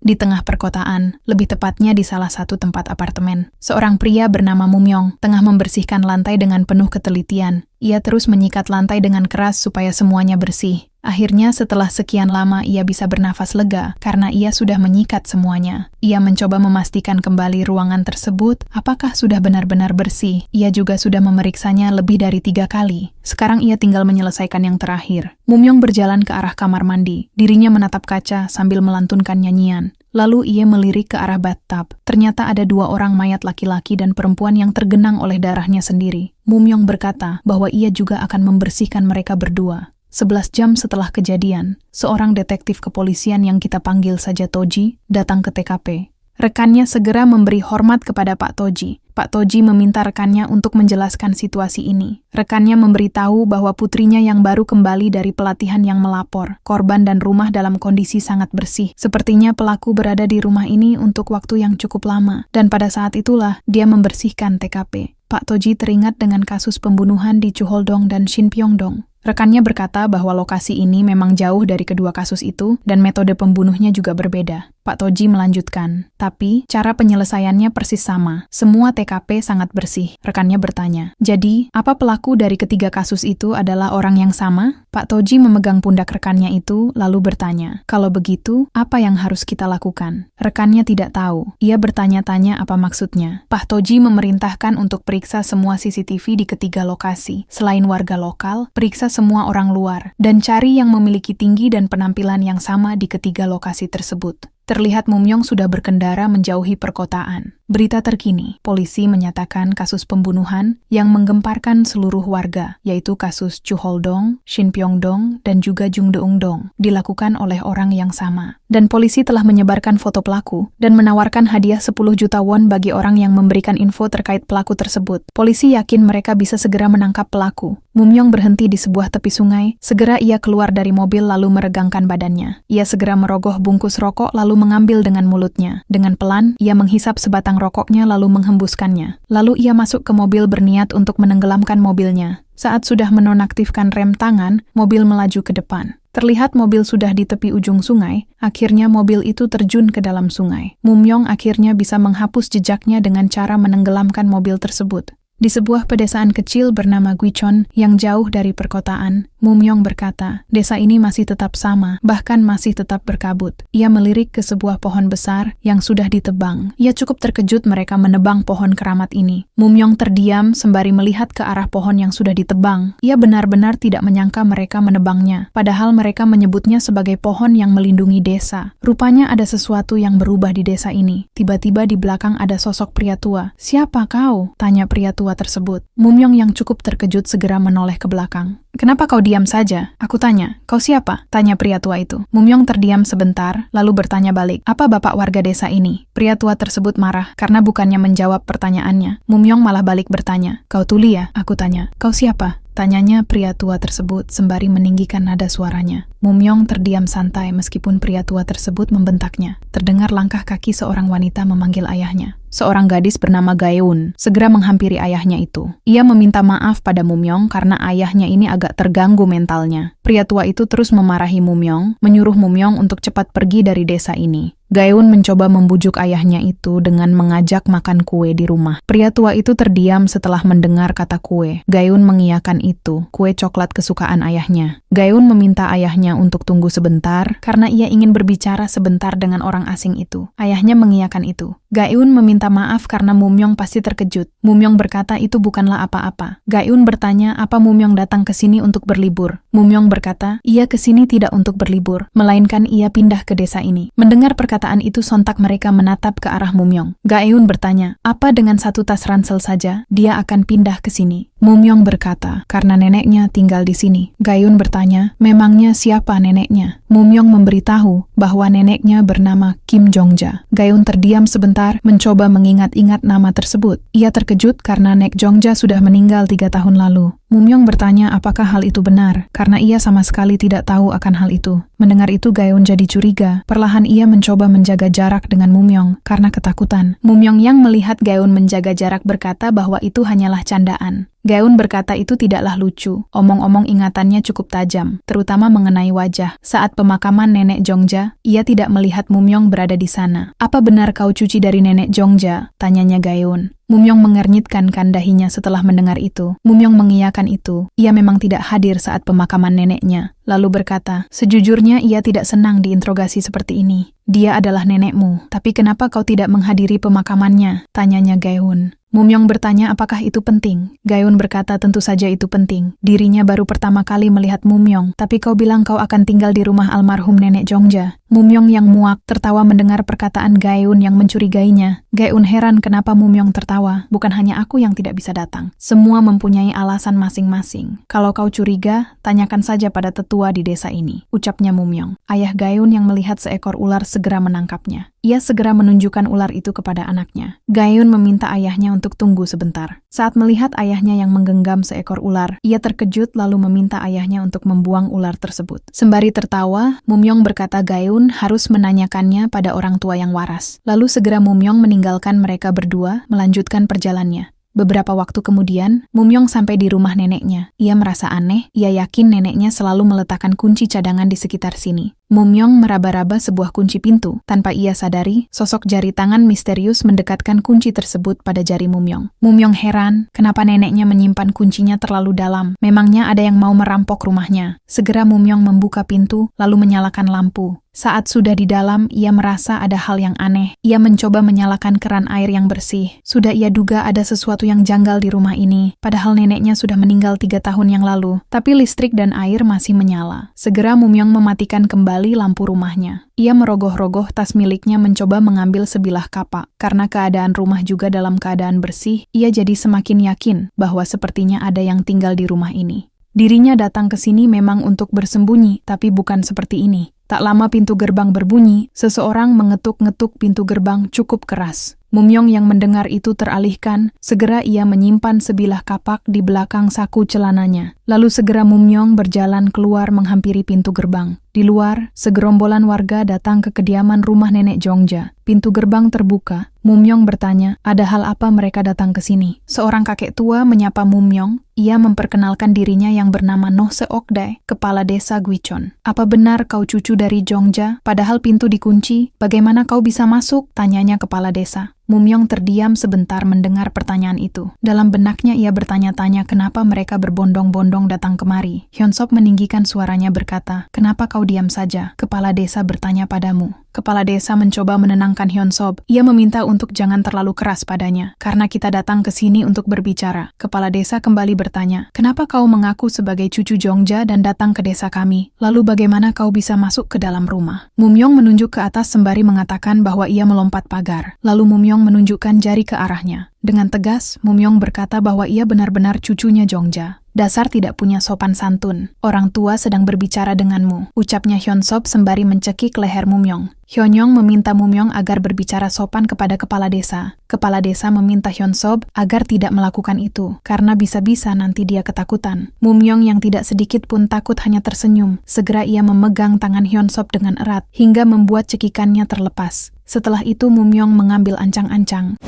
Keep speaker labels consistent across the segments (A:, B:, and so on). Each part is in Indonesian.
A: di tengah perkotaan, lebih tepatnya di salah satu tempat apartemen. Seorang pria bernama Mumyong tengah membersihkan lantai dengan penuh ketelitian. Ia terus menyikat lantai dengan keras supaya semuanya bersih. Akhirnya setelah sekian lama ia bisa bernafas lega karena ia sudah menyikat semuanya. Ia mencoba memastikan kembali ruangan tersebut apakah sudah benar-benar bersih. Ia juga sudah memeriksanya lebih dari 3 kali. Sekarang ia tinggal menyelesaikan yang terakhir. Mumyong berjalan ke arah kamar mandi. Dirinya menatap kaca sambil melantunkan nyanyian. Lalu ia melirik ke arah bathtub. Ternyata ada 2 orang mayat laki-laki dan perempuan yang tergenang oleh darahnya sendiri. Mumyong berkata bahwa ia juga akan membersihkan mereka berdua. 11 jam setelah kejadian, seorang detektif kepolisian yang kita panggil saja Toji datang ke TKP. Rekannya segera memberi hormat kepada Pak Toji. Pak Toji meminta rekannya untuk menjelaskan situasi ini. Rekannya memberitahu bahwa putrinya yang baru kembali dari pelatihan yang melapor. Korban dan rumah dalam kondisi sangat bersih. Sepertinya pelaku berada di rumah ini untuk waktu yang cukup lama. Dan pada saat itulah dia membersihkan TKP. Pak Toji teringat dengan kasus pembunuhan di Chuholdong dan Shinpyeongdong. Rekannya berkata bahwa lokasi ini memang jauh dari kedua kasus itu dan metode pembunuhnya juga berbeda. Pak Toji melanjutkan, tapi cara penyelesaiannya persis sama. Semua TKP sangat bersih. Rekannya bertanya, jadi apa pelaku dari ketiga kasus itu adalah orang yang sama? Pak Toji memegang pundak rekannya itu lalu bertanya, kalau begitu apa yang harus kita lakukan? Rekannya tidak tahu. Ia bertanya-tanya apa maksudnya. Pak Toji memerintahkan untuk periksa semua CCTV di ketiga lokasi. Selain warga lokal, periksa semua orang luar dan cari yang memiliki tinggi dan penampilan yang sama di ketiga lokasi tersebut. Terlihat Mumyong sudah berkendara menjauhi perkotaan. Berita terkini, polisi menyatakan kasus pembunuhan yang menggemparkan seluruh warga, yaitu kasus Chuholdong, Shinpyeongdong, dan juga Jungdeungdong, dilakukan oleh orang yang sama. Dan polisi telah menyebarkan foto pelaku dan menawarkan hadiah 10 juta won bagi orang yang memberikan info terkait pelaku tersebut. Polisi yakin mereka bisa segera menangkap pelaku. Mumyong berhenti di sebuah tepi sungai. Segera ia keluar dari mobil lalu meregangkan badannya. Ia segera merogoh bungkus rokok lalu mengambil dengan mulutnya. Dengan pelan, ia menghisap sebatang rokoknya lalu menghembuskannya. Lalu ia masuk ke mobil berniat untuk menenggelamkan mobilnya. Saat sudah menonaktifkan rem tangan, mobil melaju ke depan. Terlihat mobil sudah di tepi ujung sungai, akhirnya mobil itu terjun ke dalam sungai. Mumyong akhirnya bisa menghapus jejaknya dengan cara menenggelamkan mobil tersebut. Di sebuah pedesaan kecil bernama Gwichon yang jauh dari perkotaan, Mumyong berkata, desa ini masih tetap sama, bahkan masih tetap berkabut. Ia melirik ke sebuah pohon besar yang sudah ditebang. Ia cukup terkejut mereka menebang pohon keramat ini. Mumyong terdiam sembari melihat ke arah pohon yang sudah ditebang. Ia benar-benar tidak menyangka mereka menebangnya, padahal mereka menyebutnya sebagai pohon yang melindungi desa. Rupanya ada sesuatu yang berubah di desa ini. Tiba-tiba di belakang ada sosok pria tua. Siapa kau? Tanya pria tua tersebut. Mumyong yang cukup terkejut segera menoleh ke belakang. Kenapa kau diam saja? Aku tanya. Kau siapa? Tanya pria tua itu. Mumyong terdiam sebentar, lalu bertanya balik. Apa bapak warga desa ini? Pria tua tersebut marah karena bukannya menjawab pertanyaannya. Mumyong malah balik bertanya. Kau tuli ya? Aku tanya. Kau siapa? Tanyanya pria tua tersebut sembari meninggikan nada suaranya. Mumyong terdiam santai meskipun pria tua tersebut membentaknya. Terdengar langkah kaki seorang wanita memanggil ayahnya. Seorang gadis bernama Gaeun segera menghampiri ayahnya itu. Ia meminta maaf pada Mumyong karena ayahnya ini agak terganggu mentalnya. Pria tua itu terus memarahi Mumyong, menyuruh Mumyong untuk cepat pergi dari desa ini. Gaeun mencoba membujuk ayahnya itu dengan mengajak makan kue di rumah. Pria tua itu terdiam setelah mendengar kata kue. Gaeun mengiyakan itu, kue coklat kesukaan ayahnya. Gaeun meminta ayahnya untuk tunggu sebentar karena ia ingin berbicara sebentar dengan orang asing itu. Ayahnya mengiyakan itu. Gaeun meminta maaf karena Mumyong pasti terkejut. Mumyong berkata itu bukanlah apa-apa. Gaeun bertanya apa Mumyong datang ke sini untuk berlibur. Mumyong berkata, ia ke sini tidak untuk berlibur, melainkan ia pindah ke desa ini. Mendengar perkataan itu sontak mereka menatap ke arah Mumyong. Gaeun bertanya, apa dengan satu tas ransel saja dia akan pindah ke sini? Mumyong berkata, karena neneknya tinggal di sini. Gaeun bertanya, memangnya siapa neneknya? Mumyong memberitahu bahwa neneknya bernama Kim Jongja. Gaeun terdiam sebentar, mencoba mengingat-ingat nama tersebut. Ia terkejut karena Nek Jongja sudah meninggal 3 tahun lalu. Mumyong bertanya apakah hal itu benar, karena ia sama sekali tidak tahu akan hal itu. Mendengar itu Gaeun jadi curiga. Perlahan ia mencoba menjaga jarak dengan Mumyong karena ketakutan. Mumyong yang melihat Gaeun menjaga jarak berkata bahwa itu hanyalah candaan. Gaeun berkata itu tidaklah lucu. Omong-omong ingatannya cukup tajam, terutama mengenai wajah. Saat pemakaman nenek Jongja, ia tidak melihat Mumyong berada di sana. "Apa benar kau cuci dari nenek Jongja?" tanyanya Gaeun. Mumyong mengernyitkan dahinya setelah mendengar itu. Mumyong mengiyakan itu. Ia memang tidak hadir saat pemakaman neneknya. Lalu berkata, "Sejujurnya ia tidak senang diinterogasi seperti ini. Dia adalah nenekmu, tapi kenapa kau tidak menghadiri pemakamannya?" tanyanya Gaeun. Mumyong bertanya apakah itu penting. Gaeun berkata tentu saja itu penting. Dirinya baru pertama kali melihat Mumyong, tapi kau bilang kau akan tinggal di rumah almarhum nenek Jongja. Mumyong yang muak tertawa mendengar perkataan Gaeun yang mencurigainya. Gaeun heran kenapa Mumyong tertawa. Bukan hanya aku yang tidak bisa datang. Semua mempunyai alasan masing-masing. Kalau kau curiga, tanyakan saja pada tetua di desa ini, ucapnya Mumyong. Ayah Gaeun yang melihat seekor ular segera menangkapnya. Ia segera menunjukkan ular itu kepada anaknya. Gaeun meminta ayahnya untuk tunggu sebentar. Saat melihat ayahnya yang menggenggam seekor ular, ia terkejut lalu meminta ayahnya untuk membuang ular tersebut. Sembari tertawa, Mumyong berkata Gaeun harus menanyakannya pada orang tua yang waras. Lalu segera Mumyong meninggalkan mereka berdua, melanjutkan perjalanannya. Beberapa waktu kemudian, Mumyong sampai di rumah neneknya. Ia merasa aneh, ia yakin neneknya selalu meletakkan kunci cadangan di sekitar sini. Mumyong meraba-raba sebuah kunci pintu. Tanpa ia sadari, sosok jari tangan misterius mendekatkan kunci tersebut pada jari Mumyong. Mumyong heran, kenapa neneknya menyimpan kuncinya terlalu dalam. Memangnya ada yang mau merampok rumahnya. Segera Mumyong membuka pintu, lalu menyalakan lampu. Saat sudah di dalam, ia merasa ada hal yang aneh. Ia mencoba menyalakan keran air yang bersih. Sudah ia duga ada sesuatu yang janggal di rumah ini. Padahal neneknya sudah meninggal 3 tahun yang lalu. Tapi listrik dan air masih menyala. Segera Mumyong mematikan kembali lampu rumahnya. Ia merogoh-rogoh tas miliknya mencoba mengambil sebilah kapak. Karena keadaan rumah juga dalam keadaan bersih, ia jadi semakin yakin bahwa sepertinya ada yang tinggal di rumah ini. Dirinya datang ke sini memang untuk bersembunyi, tapi bukan seperti ini. Tak lama pintu gerbang berbunyi, seseorang mengetuk-ngetuk pintu gerbang cukup keras. Mumyong yang mendengar itu teralihkan, segera ia menyimpan sebilah kapak di belakang saku celananya. Lalu segera Mumyong berjalan keluar menghampiri pintu gerbang. Di luar, segerombolan warga datang ke kediaman rumah nenek Jongja. Pintu gerbang terbuka. Mumyong bertanya, ada hal apa mereka datang ke sini? Seorang kakek tua menyapa Mumyong. Ia memperkenalkan dirinya yang bernama Noh Seokdae, kepala desa Guichon. Apa benar kau cucu dari Jongja? Padahal pintu dikunci. Bagaimana kau bisa masuk? Tanyanya kepala desa. Mumyong terdiam sebentar mendengar pertanyaan itu. Dalam benaknya ia bertanya-tanya kenapa mereka berbondong-bondong datang kemari. Hyunsop meninggikan suaranya berkata, kenapa kau diam saja? Kepala desa bertanya padamu. Kepala desa mencoba menenangkan Hyunsop. Ia meminta untuk jangan terlalu keras padanya, karena kita datang ke sini untuk berbicara. Kepala desa kembali bertanya, kenapa kau mengaku sebagai cucu Jongja dan datang ke desa kami? Lalu bagaimana kau bisa masuk ke dalam rumah? Mumyong menunjuk ke atas sembari mengatakan bahwa ia melompat pagar. Lalu Mumyong menunjukkan jari ke arahnya. Dengan tegas, Mumyong berkata bahwa ia benar-benar cucunya Jongja. Dasar tidak punya sopan santun. Orang tua sedang berbicara denganmu, ucapnya Hyunsop sembari mencekik leher Mumyong. Hyonyong meminta Mumyong agar berbicara sopan kepada kepala desa. Kepala desa meminta Hyunsop agar tidak melakukan itu, karena bisa-bisa nanti dia ketakutan. Mumyong yang tidak sedikit pun takut hanya tersenyum. Segera ia memegang tangan Hyunsop dengan erat, hingga membuat cekikannya terlepas. Setelah itu Mumyong mengambil ancang-ancang.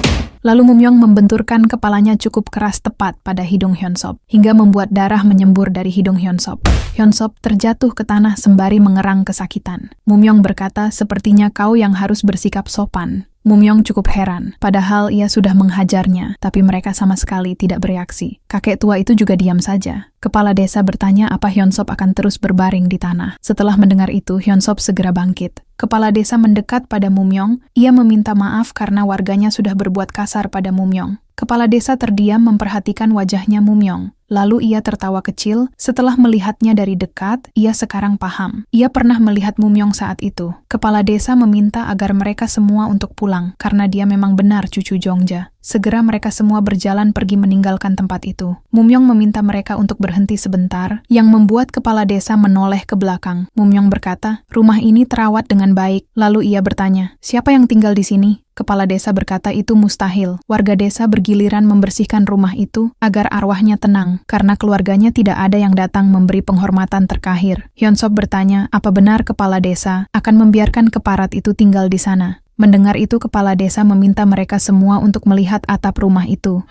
A: Lalu Mumyong membenturkan kepalanya cukup keras tepat pada hidung Hyunsop, hingga membuat darah menyembur dari hidung Hyunsop. Hyunsop terjatuh ke tanah sembari mengerang kesakitan. Mumyong berkata, sepertinya kau yang harus bersikap sopan. Mumyong cukup heran, padahal ia sudah menghajarnya, tapi mereka sama sekali tidak bereaksi. Kakek tua itu juga diam saja. Kepala desa bertanya apa Hyunsop akan terus berbaring di tanah. Setelah mendengar itu, Hyunsop segera bangkit. Kepala desa mendekat pada Mumyong. Ia meminta maaf karena warganya sudah berbuat kasar pada Mumyong. Kepala desa terdiam memperhatikan wajahnya Mumyong. Lalu ia tertawa kecil. Setelah melihatnya dari dekat, ia sekarang paham. Ia pernah melihat Mumyong saat itu. Kepala desa meminta agar mereka semua untuk pulang, karena dia memang benar cucu Jongja. Segera mereka semua berjalan pergi meninggalkan tempat itu. Mumyong meminta mereka untuk berhenti sebentar, yang membuat kepala desa menoleh ke belakang. Mumyong berkata, "Rumah ini terawat dengan baik." Lalu ia bertanya, "Siapa yang tinggal di sini?" Kepala desa berkata itu mustahil. Warga desa bergiliran membersihkan rumah itu agar arwahnya tenang, karena keluarganya tidak ada yang datang memberi penghormatan terkahir. Hyunsop bertanya, apa benar kepala desa akan membiarkan keparat itu tinggal di sana? Mendengar itu, kepala desa meminta mereka semua untuk melihat atap rumah itu.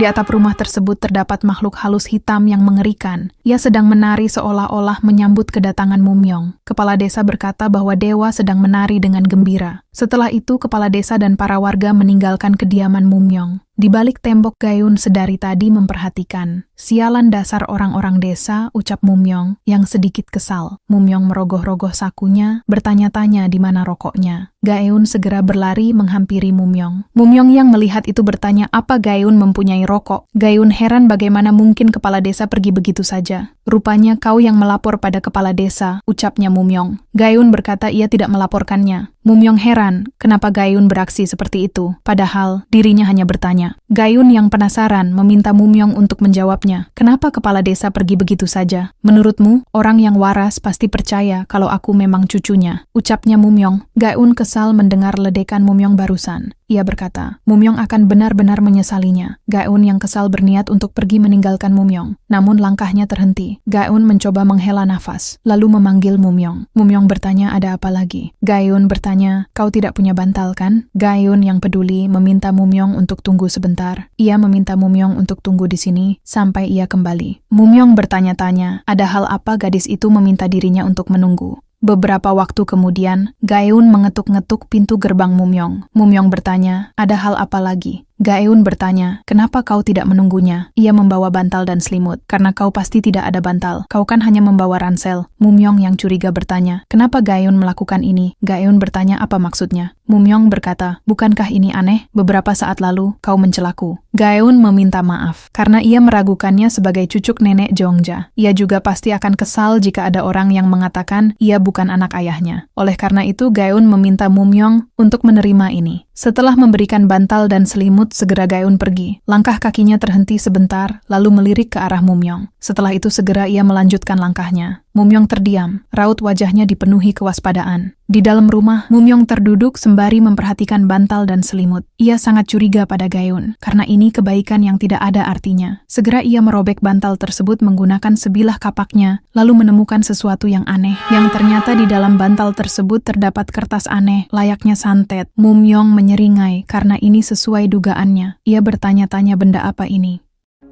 A: Di atap rumah tersebut terdapat makhluk halus hitam yang mengerikan. Ia sedang menari seolah-olah menyambut kedatangan Mumyong. Kepala desa berkata bahwa dewa sedang menari dengan gembira. Setelah itu, kepala desa dan para warga meninggalkan kediaman Mumyong. Di balik tembok, Gayun sedari tadi memperhatikan. "Sialan dasar orang-orang desa," ucap Mumyong yang sedikit kesal. Mumyong merogoh-rogoh sakunya, bertanya-tanya di mana rokoknya. Gayun segera berlari menghampiri Mumyong. Mumyong yang melihat itu bertanya, apa Gayun mempunyai rokok? Gayun heran bagaimana mungkin kepala desa pergi begitu saja. "Rupanya kau yang melapor pada kepala desa," ucapnya Mumyong. Gayun berkata ia tidak melaporkannya. Mumyong heran kenapa Gayun beraksi seperti itu, padahal dirinya hanya bertanya. Gayun yang penasaran meminta Mumyong untuk menjawabnya. "Kenapa kepala desa pergi begitu saja? Menurutmu, orang yang waras pasti percaya kalau aku memang cucunya," ucapnya Mumyong. Gayun kesal mendengar ledekan Mumyong barusan. Ia berkata, Mumyong akan benar-benar menyesalinya. Gayun yang kesal berniat untuk pergi meninggalkan Mumyong, namun langkahnya terhenti. Gayun mencoba menghela nafas, lalu memanggil Mumyong. Mumyong bertanya, ada apa lagi? Gayun bertanya, kau tidak punya bantal kan? Gayun yang peduli meminta Mumyong untuk tunggu sebentar. Ia meminta Mumyong untuk tunggu di sini sampai ia kembali. Mumyong bertanya-tanya, ada hal apa gadis itu meminta dirinya untuk menunggu? Beberapa waktu kemudian, Gayun mengetuk-ngetuk pintu gerbang Mumyong. Mumyong bertanya, ada hal apa lagi? Gayun bertanya, kenapa kau tidak menunggunya? Ia membawa bantal dan selimut. Karena kau pasti tidak ada bantal. Kau kan hanya membawa ransel. Mumyong yang curiga bertanya, kenapa Gayun melakukan ini? Gayun bertanya apa maksudnya? Mumyong berkata, bukankah ini aneh? Beberapa saat lalu, kau mencelaku. Gayun meminta maaf, karena ia meragukannya sebagai cucuk nenek Jongja. Ia juga pasti akan kesal jika ada orang yang mengatakan ia bukan anak ayahnya. Oleh karena itu, Gayun meminta Mumyong untuk menerima ini. Setelah memberikan bantal dan selimut, segera Gayun pergi. Langkah kakinya terhenti sebentar, lalu melirik ke arah Mumyong. Setelah itu segera ia melanjutkan langkahnya. Mumyong terdiam, raut wajahnya dipenuhi kewaspadaan. Di dalam rumah, Mumyong terduduk sembari memperhatikan bantal dan selimut. Ia sangat curiga pada Gayun, karena ini kebaikan yang tidak ada artinya. Segera ia merobek bantal tersebut menggunakan sebilah kapaknya, lalu menemukan sesuatu yang aneh, yang ternyata di dalam bantal tersebut terdapat kertas aneh, layaknya santet. Mumyong menyeringai karena ini sesuai dugaannya. Ia bertanya-tanya benda apa ini.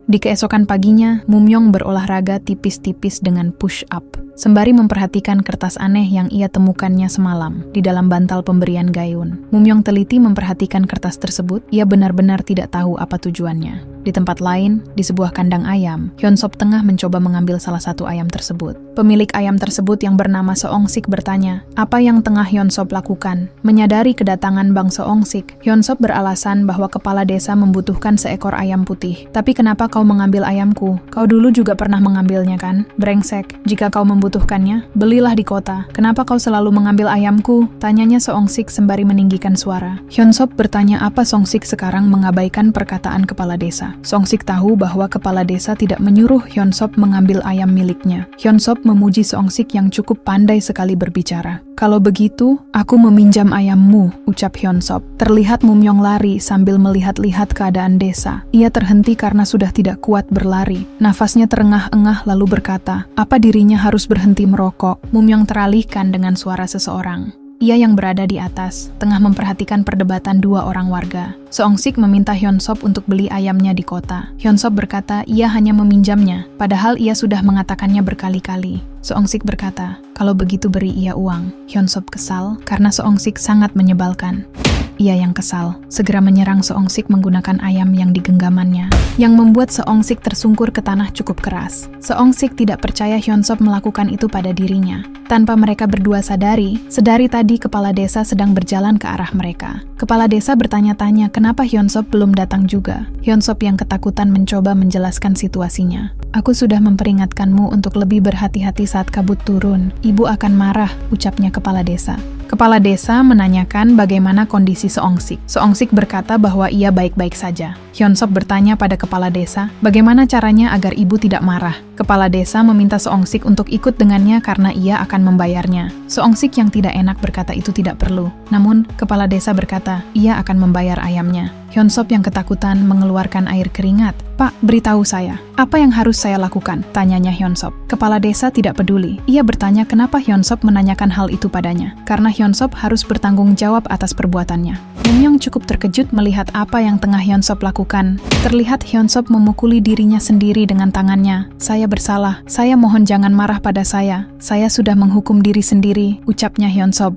A: Di keesokan paginya, Mumyong berolahraga tipis-tipis dengan push-up, sembari memperhatikan kertas aneh yang ia temukannya semalam di dalam bantal pemberian Gayun. Mumyong teliti memperhatikan kertas tersebut, ia benar-benar tidak tahu apa tujuannya. Di tempat lain, di sebuah kandang ayam, Hyunsop tengah mencoba mengambil salah satu ayam tersebut. Pemilik ayam tersebut yang bernama Seongsik bertanya, apa yang tengah Hyunsop lakukan? Menyadari kedatangan Bang Seongsik, Hyunsop beralasan bahwa kepala desa membutuhkan seekor ayam putih. Tapi kenapa kau mengambil ayamku? Kau dulu juga pernah mengambilnya kan? Brengsek, jika kau membutuhkannya, belilah di kota. Kenapa kau selalu mengambil ayamku? Tanyanya Seongsik sembari meninggikan suara. Hyunsop bertanya apa Seongsik sekarang mengabaikan perkataan kepala desa. Seongsik tahu bahwa kepala desa tidak menyuruh Hyunsop mengambil ayam miliknya. Hyunsop memuji Seongsik yang cukup pandai sekali berbicara. Kalau begitu, aku meminjam ayammu, ucap Hyunsop. Terlihat Mumyong lari sambil melihat-lihat keadaan desa. Ia terhenti karena sudah tidak kuat berlari. Nafasnya terengah-engah lalu berkata, apa dirinya harus berhenti merokok? Mumyong teralihkan dengan suara seseorang. Ia yang berada di atas, tengah memperhatikan perdebatan dua orang warga. Seongsik meminta Hyunsop untuk beli ayamnya di kota. Hyunsop berkata ia hanya meminjamnya, padahal ia sudah mengatakannya berkali-kali. Seongsik berkata, kalau begitu beri ia uang. Hyunsop kesal karena Seongsik sangat menyebalkan. Ia yang kesal, segera menyerang Seongsik menggunakan ayam yang digenggamannya, yang membuat Seongsik tersungkur ke tanah cukup keras. Seongsik tidak percaya Hyunsop melakukan itu pada dirinya. Tanpa mereka berdua sadari, sedari tadi kepala desa sedang berjalan ke arah mereka. Kepala desa bertanya-tanya kenapa Hyunsop belum datang juga. Hyunsop yang ketakutan mencoba menjelaskan situasinya. Aku sudah memperingatkanmu untuk lebih berhati-hati saat kabut turun. Ibu akan marah, ucapnya kepala desa. Kepala desa menanyakan bagaimana kondisi Seongsik. Seongsik berkata bahwa ia baik-baik saja. Hyunsop bertanya pada kepala desa, bagaimana caranya agar ibu tidak marah. Kepala desa meminta Seongsik untuk ikut dengannya karena ia akan membayarnya. Seongsik yang tidak enak berkata itu tidak perlu. Namun, kepala desa berkata, ia akan membayar ayamnya. Hyunsop yang ketakutan mengeluarkan air keringat. Pak, beritahu saya, apa yang harus saya lakukan? Tanyanya Hyunsop. Kepala desa tidak peduli. Ia bertanya kenapa Hyunsop menanyakan hal itu padanya. Karena Hyunsop harus bertanggung jawab atas perbuatannya. Mumyong cukup terkejut melihat apa yang tengah Hyunsop lakukan. Terlihat Hyunsop memukuli dirinya sendiri dengan tangannya. Saya bersalah. Saya mohon jangan marah pada saya. Saya sudah menghukum diri sendiri, ucapnya Hyunsop.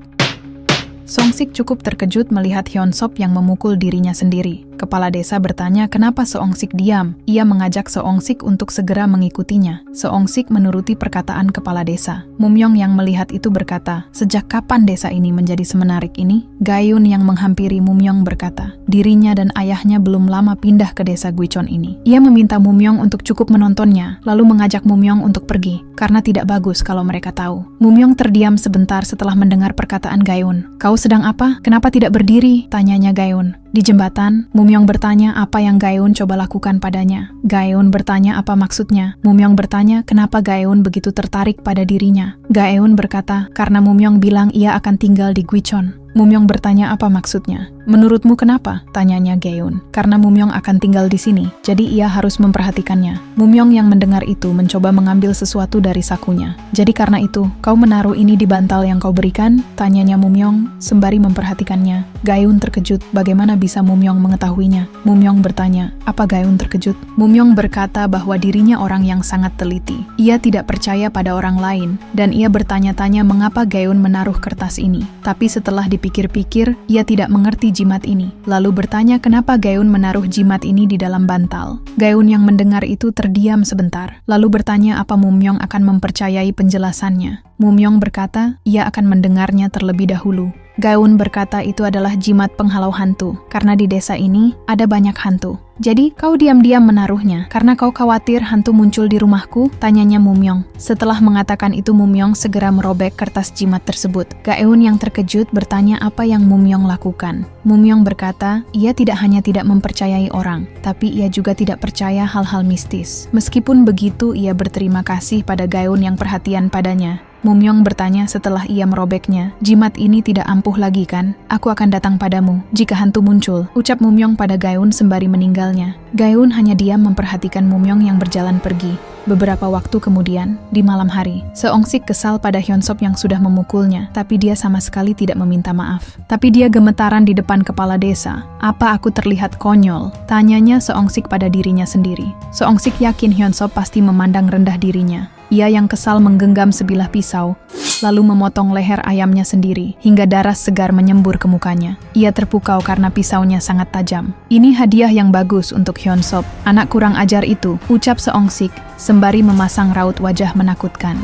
A: Seongsik cukup terkejut melihat Hyunsop yang memukul dirinya sendiri. Kepala desa bertanya kenapa Seongsik diam. Ia mengajak Seongsik untuk segera mengikutinya. Seongsik menuruti perkataan kepala desa. Mumyong yang melihat itu berkata, sejak kapan desa ini menjadi semenarik ini? Gayun yang menghampiri Mumyong berkata, dirinya dan ayahnya belum lama pindah ke desa Gwichon ini. Ia meminta Mumyong untuk cukup menontonnya, lalu mengajak Mumyong untuk pergi, karena tidak bagus kalau mereka tahu. Mumyong terdiam sebentar setelah mendengar perkataan Gayun. Kau sedang apa? Kenapa tidak berdiri? Tanyanya Gayun. Di jembatan, Mumyong bertanya apa yang Gayun coba lakukan padanya. Gayun bertanya apa maksudnya. Mumyong bertanya kenapa Gayun begitu tertarik pada dirinya. Gayun berkata, karena Mumyong bilang ia akan tinggal di Gwichon. Mumyong bertanya apa maksudnya. Menurutmu kenapa? Tanyanya Gayun. Karena Mumyong akan tinggal di sini, jadi ia harus memperhatikannya. Mumyong yang mendengar itu mencoba mengambil sesuatu dari sakunya. Jadi karena itu, kau menaruh ini di bantal yang kau berikan? Tanyanya Mumyong, sembari memperhatikannya. Gayun terkejut, bagaimana bisa Mumyong mengetahuinya? Mumyong bertanya, apa Gayun terkejut? Mumyong berkata bahwa dirinya orang yang sangat teliti. Ia tidak percaya pada orang lain, dan ia bertanya-tanya mengapa Gayun menaruh kertas ini. Tapi setelah dipikir-pikir, ia tidak mengerti jimat ini. Lalu bertanya kenapa Gayun menaruh jimat ini di dalam bantal. Gayun yang mendengar itu terdiam sebentar, lalu bertanya apa Mumyong akan mempercayai penjelasannya. Mumyong berkata, ia akan mendengarnya terlebih dahulu. Gayun berkata itu adalah jimat penghalau hantu, karena di desa ini ada banyak hantu. Jadi, kau diam-diam menaruhnya, karena kau khawatir hantu muncul di rumahku? Tanyanya Mumyong. Setelah mengatakan itu Mumyong segera merobek kertas jimat tersebut. Gayun yang terkejut bertanya apa yang Mumyong lakukan. Mumyong berkata, ia tidak hanya tidak mempercayai orang, tapi ia juga tidak percaya hal-hal mistis. Meskipun begitu, ia berterima kasih pada Gayun yang perhatian padanya. Mumyong bertanya setelah ia merobeknya, jimat ini tidak ampuh lagi kan? Aku akan datang padamu jika hantu muncul, ucap Mumyong pada Gayun sembari meninggalnya. Gayun hanya diam memperhatikan Mumyong yang berjalan pergi. Beberapa waktu kemudian, di malam hari, Seongsik kesal pada Hyunsop yang sudah memukulnya, tapi dia sama sekali tidak meminta maaf. Tapi dia gemetaran di depan kepala desa. Apa aku terlihat konyol? Tanyanya Seongsik pada dirinya sendiri. Seongsik yakin Hyunsop pasti memandang rendah dirinya. Ia yang kesal menggenggam sebilah pisau, lalu memotong leher ayamnya sendiri, hingga darah segar menyembur ke mukanya. Ia terpukau karena pisaunya sangat tajam. Ini hadiah yang bagus untuk Hyunsop, anak kurang ajar itu, ucap Seongsik, sembari memasang raut wajah menakutkan.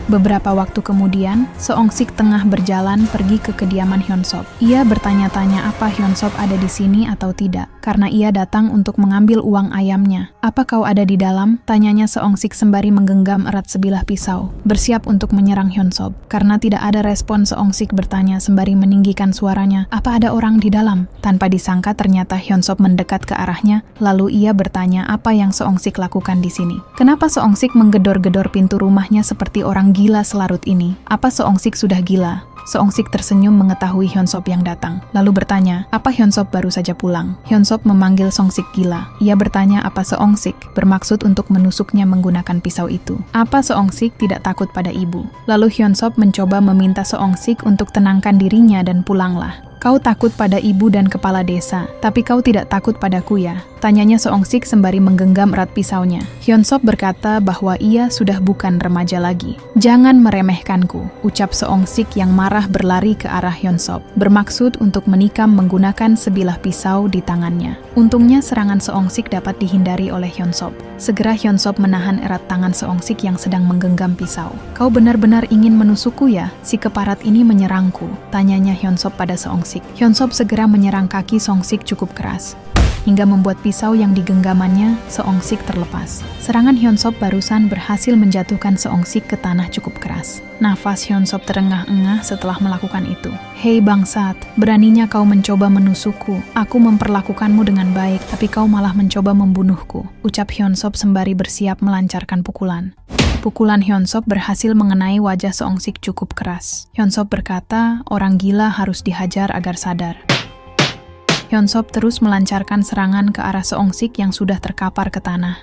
A: Beberapa waktu kemudian, Seongsik tengah berjalan pergi ke kediaman Hyunsop. Ia bertanya-tanya apa Hyunsop ada di sini atau tidak, karena ia datang untuk mengambil uang ayamnya. Apa kau ada di dalam? Tanyanya Seongsik sembari menggenggam erat sebilah pisau, bersiap untuk menyerang Hyunsop. Karena tidak ada respon, Seongsik bertanya sembari meninggikan suaranya, apa ada orang di dalam? Tanpa disangka ternyata Hyunsop mendekat ke arahnya, lalu ia bertanya apa yang Seongsik lakukan di sini. Kenapa Seongsik menggedor-gedor pintu rumahnya seperti orang gila selarut ini? Apa Seongsik sudah gila? Seongsik tersenyum mengetahui Hyunsop yang datang, lalu bertanya, apa Hyunsop baru saja pulang? Hyunsop memanggil Seongsik gila. Ia bertanya apa Seongsik, bermaksud untuk menusuknya menggunakan pisau itu. Apa Seongsik tidak takut pada ibu? Lalu Hyunsop mencoba meminta Seongsik untuk tenangkan dirinya dan pulanglah. Kau takut pada ibu dan kepala desa, tapi kau tidak takut padaku ya? Tanyanya Seongsik sembari menggenggam erat pisaunya. Hyunsop berkata bahwa ia sudah bukan remaja lagi. Jangan meremehkanku, ucap Seongsik yang marah berlari ke arah Hyunsop, bermaksud untuk menikam menggunakan sebilah pisau di tangannya. Untungnya serangan Seongsik dapat dihindari oleh Hyunsop. Segera Hyunsop menahan erat tangan Seongsik yang sedang menggenggam pisau. Kau benar-benar ingin menusukku ya? Si keparat ini menyerangku, tanyanya Hyunsop pada Seongsik. Hyunsop segera menyerang kaki Seongsik cukup keras. hingga membuat pisau yang digenggamannya, Seong-sik terlepas. Serangan Hyun-sop barusan berhasil menjatuhkan Seong-sik ke tanah cukup keras. Nafas Hyun-sop terengah-engah setelah melakukan itu. "Hei bangsat, beraninya kau mencoba menusukku. Aku memperlakukanmu dengan baik, tapi kau malah mencoba membunuhku," ucap Hyun-sop sembari bersiap melancarkan pukulan. Pukulan Hyun-sop berhasil mengenai wajah Seong-sik cukup keras. Hyun-sop berkata, orang gila harus dihajar agar sadar. Hyun-sop terus melancarkan serangan ke arah Seong-sik yang sudah terkapar ke tanah.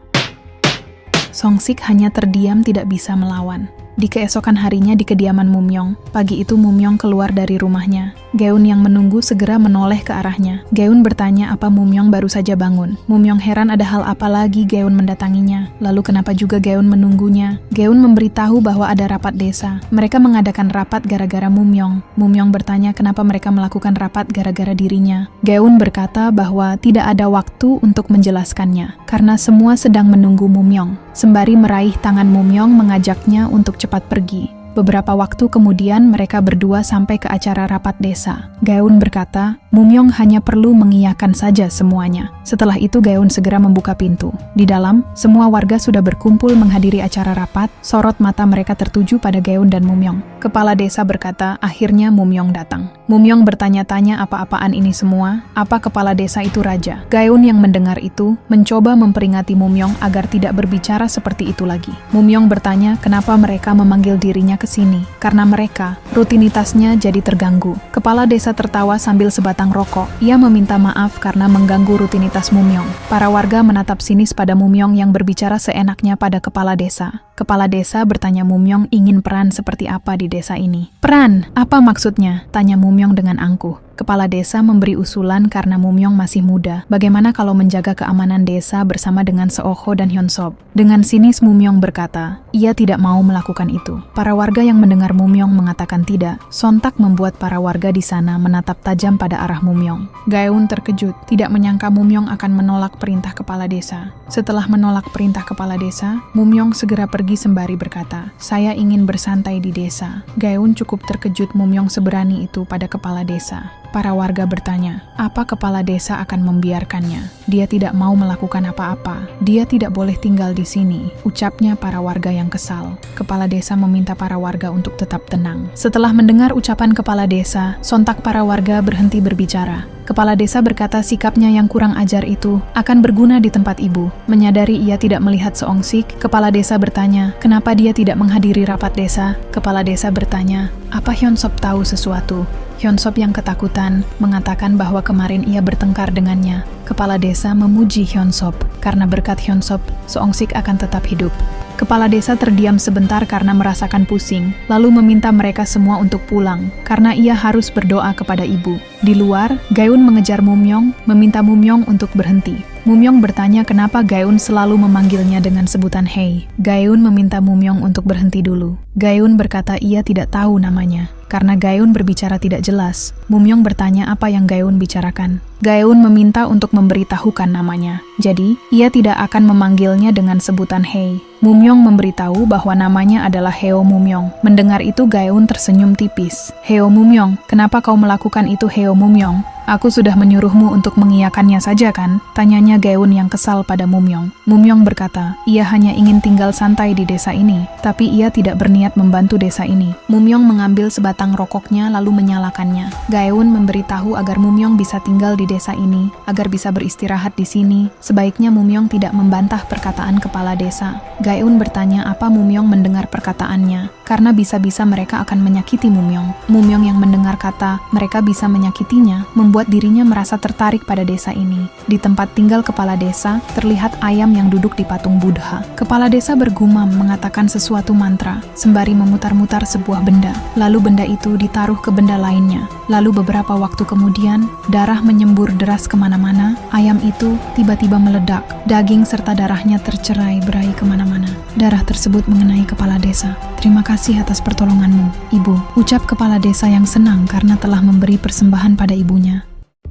A: Seong-sik hanya terdiam tidak bisa melawan. Di keesokan harinya di kediaman Mumyong, pagi itu Mumyong keluar dari rumahnya. Gaeun yang menunggu segera menoleh ke arahnya. Gaeun bertanya apa Mumyong baru saja bangun. Mumyong heran ada hal apa lagi Gaeun mendatanginya. Lalu kenapa juga Gaeun menunggunya? Gaeun memberitahu bahwa ada rapat desa. Mereka mengadakan rapat gara-gara Mumyong. Mumyong bertanya kenapa mereka melakukan rapat gara-gara dirinya. Gaeun berkata bahwa tidak ada waktu untuk menjelaskannya, karena semua sedang menunggu Mumyong. Sembari meraih tangan Mumyong mengajaknya untuk cepat pergi. Beberapa waktu kemudian mereka berdua sampai ke acara rapat desa. Gaeun berkata, Mumyong hanya perlu mengiyakan saja semuanya. Setelah itu Gaeun segera membuka pintu. Di dalam, semua warga sudah berkumpul menghadiri acara rapat. Sorot mata mereka tertuju pada Gaeun dan Mumyong. Kepala desa berkata, akhirnya Mumyong datang. Mumyong bertanya-tanya apa-apaan ini semua, apa kepala desa itu raja. Gaeun yang mendengar itu, mencoba memperingati Mumyong agar tidak berbicara seperti itu lagi. Mumyong bertanya kenapa mereka memanggil dirinya ke sini, karena mereka, rutinitasnya jadi terganggu. Kepala desa tertawa sambil sebatang rokok. Ia meminta maaf karena mengganggu rutinitas Mumyong. Para warga menatap sinis pada Mumyong yang berbicara seenaknya pada kepala desa. Kepala desa bertanya Mumyong ingin peran seperti apa di desa ini. Peran? Apa maksudnya? Tanya Mumyong dengan angkuh. Kepala desa memberi usulan karena Mumyong masih muda. Bagaimana kalau menjaga keamanan desa bersama dengan Seoho dan Hyun-sop? Dengan sinis Mumyong berkata, ia tidak mau melakukan itu. Para warga yang mendengar Mumyong mengatakan tidak. Sontak membuat para warga di sana menatap tajam pada arah Mumyong. Gaeun terkejut, tidak menyangka Mumyong akan menolak perintah kepala desa. Setelah menolak perintah kepala desa, Mumyong segera pergi sembari berkata, saya ingin bersantai di desa. Gaeun cukup terkejut Mumyong seberani itu pada kepala desa. Para warga bertanya, apa kepala desa akan membiarkannya? Dia tidak mau melakukan apa-apa. Dia tidak boleh tinggal di sini, ucapnya para warga yang kesal. Kepala desa meminta para warga untuk tetap tenang. Setelah mendengar ucapan kepala desa, sontak para warga berhenti berbicara. Kepala desa berkata sikapnya yang kurang ajar itu akan berguna di tempat ibu. Menyadari ia tidak melihat Seong-sik, kepala desa bertanya, kenapa dia tidak menghadiri rapat desa? Kepala desa bertanya, apa Hyun-sop tahu sesuatu? Hyun-sop yang ketakutan mengatakan bahwa kemarin ia bertengkar dengannya. Kepala desa memuji Hyun-sop, karena berkat Hyun-sop, Seong-sik akan tetap hidup. Kepala desa terdiam sebentar karena merasakan pusing, lalu meminta mereka semua untuk pulang, karena ia harus berdoa kepada ibu. Di luar, Gaeun mengejar Mumyong, meminta Mumyong untuk berhenti. Mumyong bertanya kenapa Gaeun selalu memanggilnya dengan sebutan Hei. Gaeun meminta Mumyong untuk berhenti dulu. Gaeun berkata ia tidak tahu namanya. Karena Gaeun berbicara tidak jelas, Mumyong bertanya apa yang Gaeun bicarakan. Gaeun meminta untuk memberitahukan namanya. Jadi, ia tidak akan memanggilnya dengan sebutan Hei. Mumyong memberitahu bahwa namanya adalah Heo Mumyong. Mendengar itu Gaeun tersenyum tipis. Heo Mumyong, kenapa kau melakukan itu Heo Mumyong? Aku sudah menyuruhmu untuk mengiyakannya saja kan? Tanyanya Gaeun yang kesal pada Mumyong. Mumyong berkata, ia hanya ingin tinggal santai di desa ini, tapi ia tidak berniat membantu desa ini. Mumyong mengambil sebatang rokoknya lalu menyalakannya. Gaeun memberitahu agar Mumyong bisa tinggal di desa ini, agar bisa beristirahat di sini. Sebaiknya Mumyong tidak membantah perkataan kepala desa. Gaeun bertanya apa Mumyong mendengar perkataannya, karena bisa-bisa mereka akan menyakiti Mumyong. Mumyong yang mendengar kata mereka bisa menyakitinya, membuat dirinya merasa tertarik pada desa ini. Di tempat tinggal kepala desa, terlihat ayam yang duduk di patung Buddha. Kepala desa bergumam mengatakan sesuatu mantra, sembari memutar-mutar sebuah benda. Lalu benda itu ditaruh ke benda lainnya. Lalu beberapa waktu kemudian, darah menyembur deras kemana-mana. Ayam itu tiba-tiba meledak. Daging serta darahnya tercerai-berai kemana-mana. Darah tersebut mengenai kepala desa. Terima kasih atas pertolonganmu, Ibu. Ucap kepala desa yang senang karena telah memberi persembahan pada ibunya.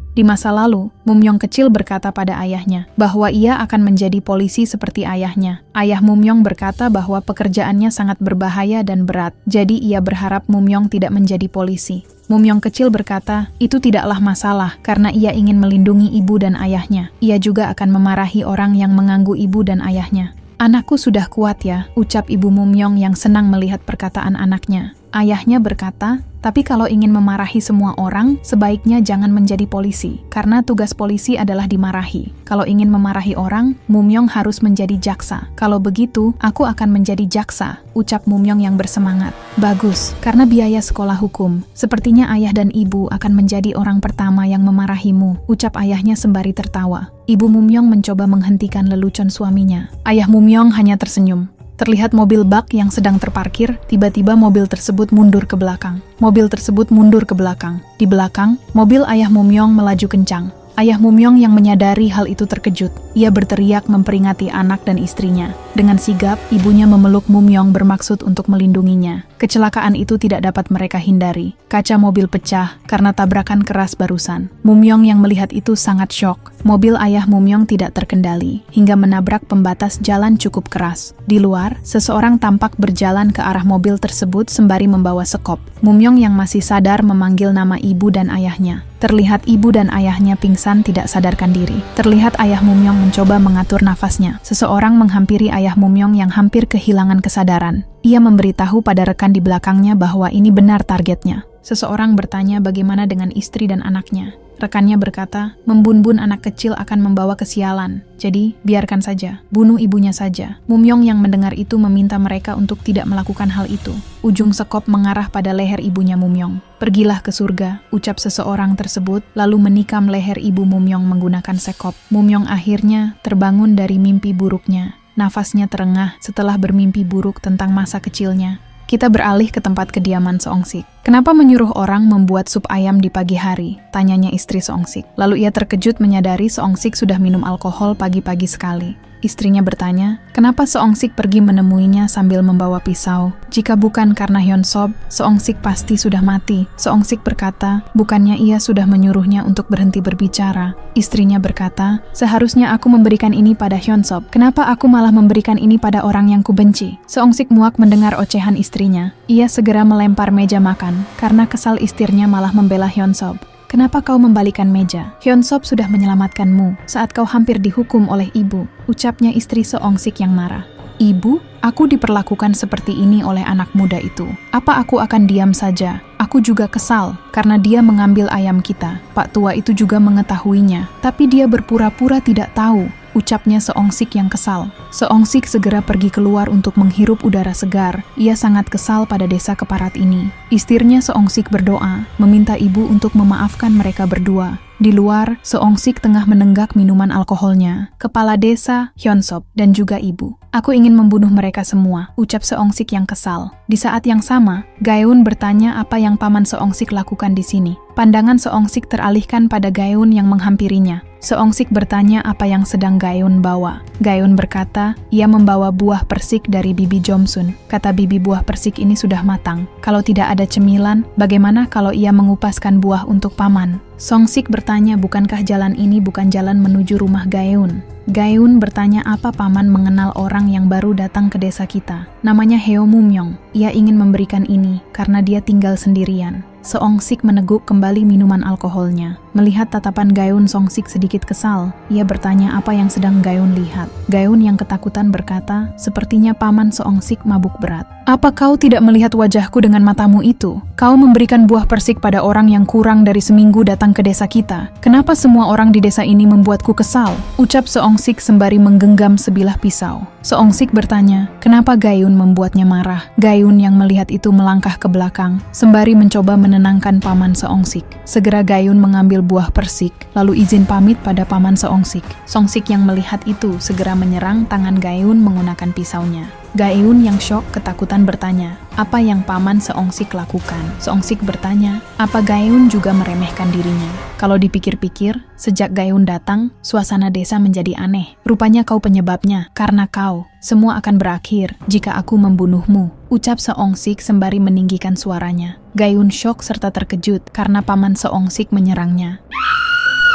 A: Di masa lalu, Mumyong kecil berkata pada ayahnya bahwa ia akan menjadi polisi seperti ayahnya. Ayah Mumyong berkata bahwa pekerjaannya sangat berbahaya dan berat, jadi ia berharap Mumyong tidak menjadi polisi. Mumyong kecil berkata, itu tidaklah masalah karena ia ingin melindungi ibu dan ayahnya. Ia juga akan memarahi orang yang mengganggu ibu dan ayahnya. Anakku sudah kuat ya, ucap ibu Mumyong yang senang melihat perkataan anaknya. Ayahnya berkata, tapi kalau ingin memarahi semua orang, sebaiknya jangan menjadi polisi, karena tugas polisi adalah dimarahi. Kalau ingin memarahi orang, Mumyong harus menjadi jaksa. Kalau begitu, aku akan menjadi jaksa, ucap Mumyong yang bersemangat. Bagus, karena biaya sekolah hukum. Sepertinya ayah dan ibu akan menjadi orang pertama yang memarahimu, ucap ayahnya sembari tertawa. Ibu Mumyong mencoba menghentikan lelucon suaminya. Ayah Mumyong hanya tersenyum. Terlihat mobil bak yang sedang terparkir, tiba-tiba mobil tersebut mundur ke belakang. Mobil tersebut mundur ke belakang. Di belakang, mobil ayah Mumyong melaju kencang. Ayah Mumyong yang menyadari hal itu terkejut. Ia berteriak memperingati anak dan istrinya. Dengan sigap, ibunya memeluk Mumyong bermaksud untuk melindunginya. Kecelakaan itu tidak dapat mereka hindari. Kaca mobil pecah karena tabrakan keras barusan. Mumyong yang melihat itu sangat syok. Mobil ayah Mumyong tidak terkendali, hingga menabrak pembatas jalan cukup keras. Di luar, seseorang tampak berjalan ke arah mobil tersebut sembari membawa sekop. Mumyong yang masih sadar memanggil nama ibu dan ayahnya. Terlihat ibu dan ayahnya pingsan tidak sadarkan diri. Terlihat ayah Mumyong mencoba mengatur nafasnya. Seseorang menghampiri ayah Mumyong yang hampir kehilangan kesadaran. Ia memberitahu pada rekan di belakangnya bahwa ini benar targetnya. Seseorang bertanya bagaimana dengan istri dan anaknya. Rekannya berkata, membun-bun anak kecil akan membawa kesialan. Jadi, biarkan saja. Bunuh ibunya saja. Mumyong yang mendengar itu meminta mereka untuk tidak melakukan hal itu. Ujung sekop mengarah pada leher ibunya Mumyong. Pergilah ke surga, ucap seseorang tersebut, lalu menikam leher ibu Mumyong menggunakan sekop. Mumyong akhirnya terbangun dari mimpi buruknya. Nafasnya terengah setelah bermimpi buruk tentang masa kecilnya. Kita beralih ke tempat kediaman Seongsik. Kenapa menyuruh orang membuat sup ayam di pagi hari? Tanyanya istri Seongsik. Lalu ia terkejut menyadari Seongsik sudah minum alkohol pagi-pagi sekali. Istrinya bertanya, kenapa Seongsik pergi menemuinya sambil membawa pisau? Jika bukan karena Hyunsop, Seongsik pasti sudah mati. Seongsik berkata, bukannya ia sudah menyuruhnya untuk berhenti berbicara. Istrinya berkata, seharusnya aku memberikan ini pada Hyunsop. Kenapa aku malah memberikan ini pada orang yang kubenci? Seongsik muak mendengar ocehan istrinya. Ia segera melempar meja makan, karena kesal istrinya malah membela Hyunsop. Kenapa kau membalikan meja? Hyunsop sudah menyelamatkanmu saat kau hampir dihukum oleh ibu, ucapnya istri Seongsik yang marah. Ibu, aku diperlakukan seperti ini oleh anak muda itu. Apa aku akan diam saja? Aku juga kesal karena dia mengambil ayam kita. Pak tua itu juga mengetahuinya, tapi dia berpura-pura tidak tahu, ucapnya Seongsik yang kesal. Seongsik segera pergi keluar untuk menghirup udara segar. Ia sangat kesal pada desa keparat ini. Istrinya Seongsik berdoa, meminta ibu untuk memaafkan mereka berdua. Di luar, Seongsik tengah menenggak minuman alkoholnya. Kepala desa, Hyunsop, dan juga ibu. Aku ingin membunuh mereka semua, ucap Seongsik yang kesal. Di saat yang sama, Gaeun bertanya apa yang paman Seongsik lakukan di sini. Pandangan Seongsik teralihkan pada Gaeun yang menghampirinya. Seongsik bertanya apa yang sedang Gaeun bawa. Gaeun berkata, ia membawa buah persik dari bibi Jomsun. Kata bibi buah persik ini sudah matang. Kalau tidak ada cemilan, bagaimana kalau ia mengupaskan buah untuk paman? Seongsik bertanya bukankah jalan ini bukan jalan menuju rumah Gaeun? Gaeun bertanya apa paman mengenal orang yang baru datang ke desa kita. Namanya Heo Mumyong. Ia ingin memberikan ini karena dia tinggal sendirian. Seongsik meneguk kembali minuman alkoholnya. Melihat tatapan Gaeun, Seongsik sedikit kesal. Ia bertanya apa yang sedang Gaeun lihat. Gaeun yang ketakutan berkata, sepertinya paman Seongsik mabuk berat. Apa kau tidak melihat wajahku dengan matamu itu? Kau memberikan buah persik pada orang yang kurang dari seminggu datang ke desa kita. Kenapa semua orang di desa ini membuatku kesal? Ucap Seongsik sembari menggenggam sebilah pisau. Seongsik bertanya, kenapa Gaeun membuatnya marah? Gaeun yang melihat itu melangkah ke belakang, sembari mencoba menenangkan paman Seongsik. Segera Gaeun mengambil buah persik, lalu izin pamit pada paman Seongsik. Seongsik yang melihat itu segera menyerang tangan Gaeun menggunakan pisaunya. Gaeun yang syok ketakutan bertanya, apa yang paman Seongsik lakukan? Seongsik bertanya, apa Gaeun juga meremehkan dirinya? Kalau dipikir-pikir, sejak Gaeun datang, suasana desa menjadi aneh. Rupanya kau penyebabnya, karena kau. Semua akan berakhir jika aku membunuhmu, ucap Seongsik sembari meninggikan suaranya. Gaeun syok serta terkejut karena paman Seongsik menyerangnya.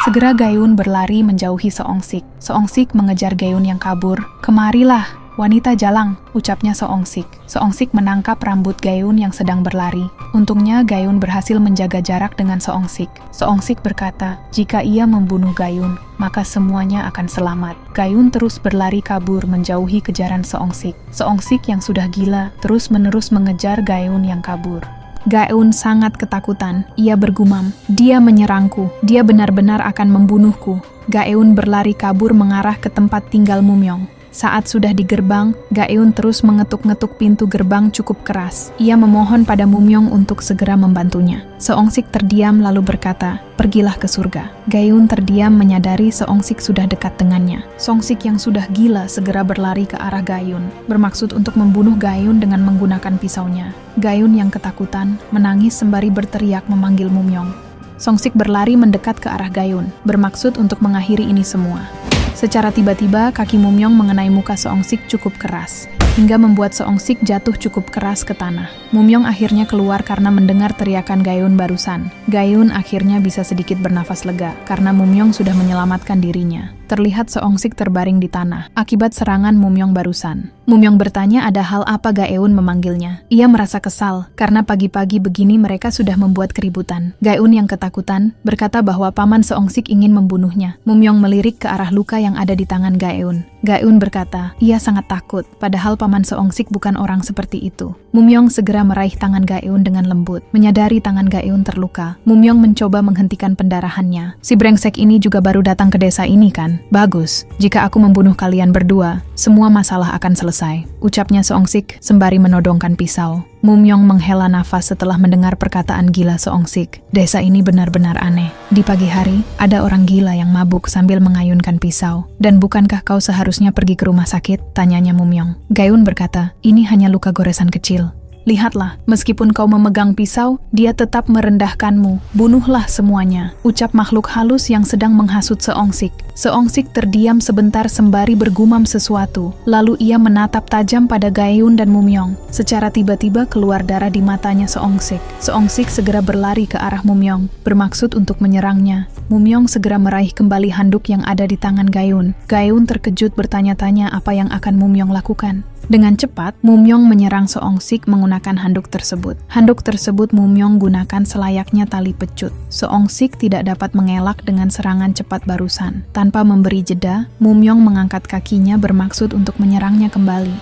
A: Segera Gaeun berlari menjauhi Seongsik. Seongsik mengejar Gaeun yang kabur. Kemarilah, Wanita jalang, ucapnya Seongsik. Seongsik menangkap rambut Gayun yang sedang berlari. Untungnya Gayun berhasil menjaga jarak dengan Seongsik. Seongsik berkata, jika ia membunuh Gayun, maka semuanya akan selamat. Gayun terus berlari kabur menjauhi kejaran Seongsik. Seongsik yang sudah gila terus-menerus mengejar Gayun yang kabur. Gayun sangat ketakutan. Ia bergumam, dia menyerangku. Dia benar-benar akan membunuhku. Gayun berlari kabur mengarah ke tempat tinggal Mumyong. Saat sudah di gerbang, Gayun terus mengetuk-ngetuk pintu gerbang cukup keras. Ia memohon pada Mumyong untuk segera membantunya. Seongsik terdiam lalu berkata, pergilah ke surga. Gayun terdiam menyadari Seongsik sudah dekat dengannya. Seongsik yang sudah gila segera berlari ke arah Gayun, bermaksud untuk membunuh Gayun dengan menggunakan pisaunya. Gayun yang ketakutan, menangis sembari berteriak memanggil Mumyong. Seongsik berlari mendekat ke arah Gayun, bermaksud untuk mengakhiri ini semua. Secara tiba-tiba, kaki Mumyong mengenai muka Seongsik cukup keras, hingga membuat Seongsik jatuh cukup keras ke tanah. Mumyong akhirnya keluar karena mendengar teriakan Gayun barusan. Gayun akhirnya bisa sedikit bernafas lega, karena Mumyong sudah menyelamatkan dirinya. Terlihat Seongsik terbaring di tanah, akibat serangan Mumyong barusan. Mumyong bertanya ada hal apa Gayun memanggilnya. Ia merasa kesal, karena pagi-pagi begini mereka sudah membuat keributan. Gayun yang ketakutan, berkata bahwa paman Seongsik ingin membunuhnya. Mumyong melirik ke arah luka yang ada di tangan Gayun. Gayun berkata, ia sangat takut, padahal paman Seongsik bukan orang seperti itu. Mumyong segera meraih tangan Gayun dengan lembut. Menyadari tangan Gayun terluka, Mumyong mencoba menghentikan pendarahannya. Si brengsek ini juga baru datang ke desa ini kan? Bagus, jika aku membunuh kalian berdua, semua masalah akan selesai, ucapnya Seongsik sembari menodongkan pisau. Mumyong menghela nafas setelah mendengar perkataan gila Seongsik. Desa ini benar-benar aneh. Di pagi hari, ada orang gila yang mabuk sambil mengayunkan pisau. Dan bukankah kau seharusnya pergi ke rumah sakit? Tanyanya Mumyong. Gayun berkata, ini hanya luka goresan kecil. Lihatlah, meskipun kau memegang pisau, dia tetap merendahkanmu. Bunuhlah semuanya, ucap makhluk halus yang sedang menghasut Seongsik. Seongsik terdiam sebentar sembari bergumam sesuatu. Lalu ia menatap tajam pada Gayun dan Mumyong. Secara tiba-tiba keluar darah di matanya Seongsik. Seongsik segera berlari ke arah Mumyong, bermaksud untuk menyerangnya. Mumyong segera meraih kembali handuk yang ada di tangan Gayun. Gayun terkejut bertanya-tanya apa yang akan Mumyong lakukan. Dengan cepat, Mumyong menyerang Seongsik menggunakan handuk tersebut. Handuk tersebut Mumyong gunakan selayaknya tali pecut. Seongsik tidak dapat mengelak dengan serangan cepat barusan. Tanpa memberi jeda, Mumyong mengangkat kakinya bermaksud untuk menyerangnya kembali.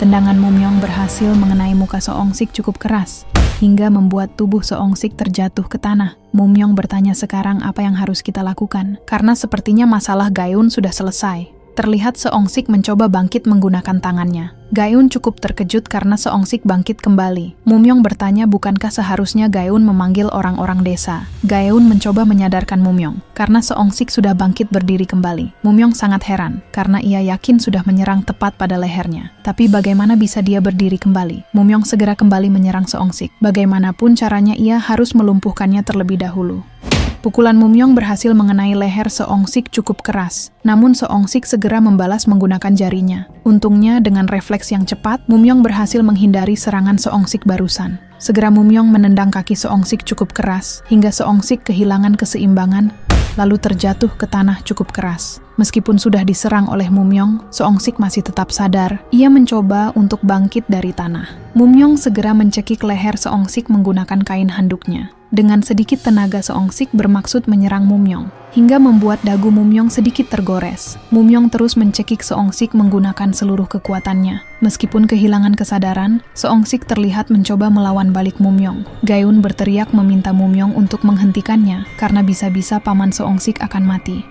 A: Tendangan Mumyong berhasil mengenai muka Seongsik cukup keras, hingga membuat tubuh Seongsik terjatuh ke tanah. Mumyong bertanya sekarang apa yang harus kita lakukan, karena sepertinya masalah Gayun sudah selesai. Terlihat Seongsik mencoba bangkit menggunakan tangannya. Gayun cukup terkejut karena Seongsik bangkit kembali. Mumyong bertanya bukankah seharusnya Gayun memanggil orang-orang desa. Gayun mencoba menyadarkan Mumyong, karena Seongsik sudah bangkit berdiri kembali. Mumyong sangat heran, karena ia yakin sudah menyerang tepat pada lehernya. Tapi bagaimana bisa dia berdiri kembali? Mumyong segera kembali menyerang Seongsik. Bagaimanapun caranya ia harus melumpuhkannya terlebih dahulu. Pukulan Mumyong berhasil mengenai leher Seongsik cukup keras. Namun Seongsik segera membalas menggunakan jarinya. Untungnya dengan refleks yang cepat, Mumyong berhasil menghindari serangan Seongsik barusan. Segera Mumyong menendang kaki Seongsik cukup keras, hingga Seongsik kehilangan keseimbangan, lalu terjatuh ke tanah cukup keras. Meskipun sudah diserang oleh Mumyong, Seongsik masih tetap sadar. Ia mencoba untuk bangkit dari tanah. Mumyong segera mencekik leher Seongsik menggunakan kain handuknya. Dengan sedikit tenaga Seongsik bermaksud menyerang Mumyong, hingga membuat dagu Mumyong sedikit tergores. Mumyong terus mencekik Seongsik menggunakan seluruh kekuatannya. Meskipun kehilangan kesadaran, Seongsik terlihat mencoba melawan balik Mumyong. Gayun berteriak meminta Mumyong untuk menghentikannya, karena bisa-bisa paman Seongsik akan mati.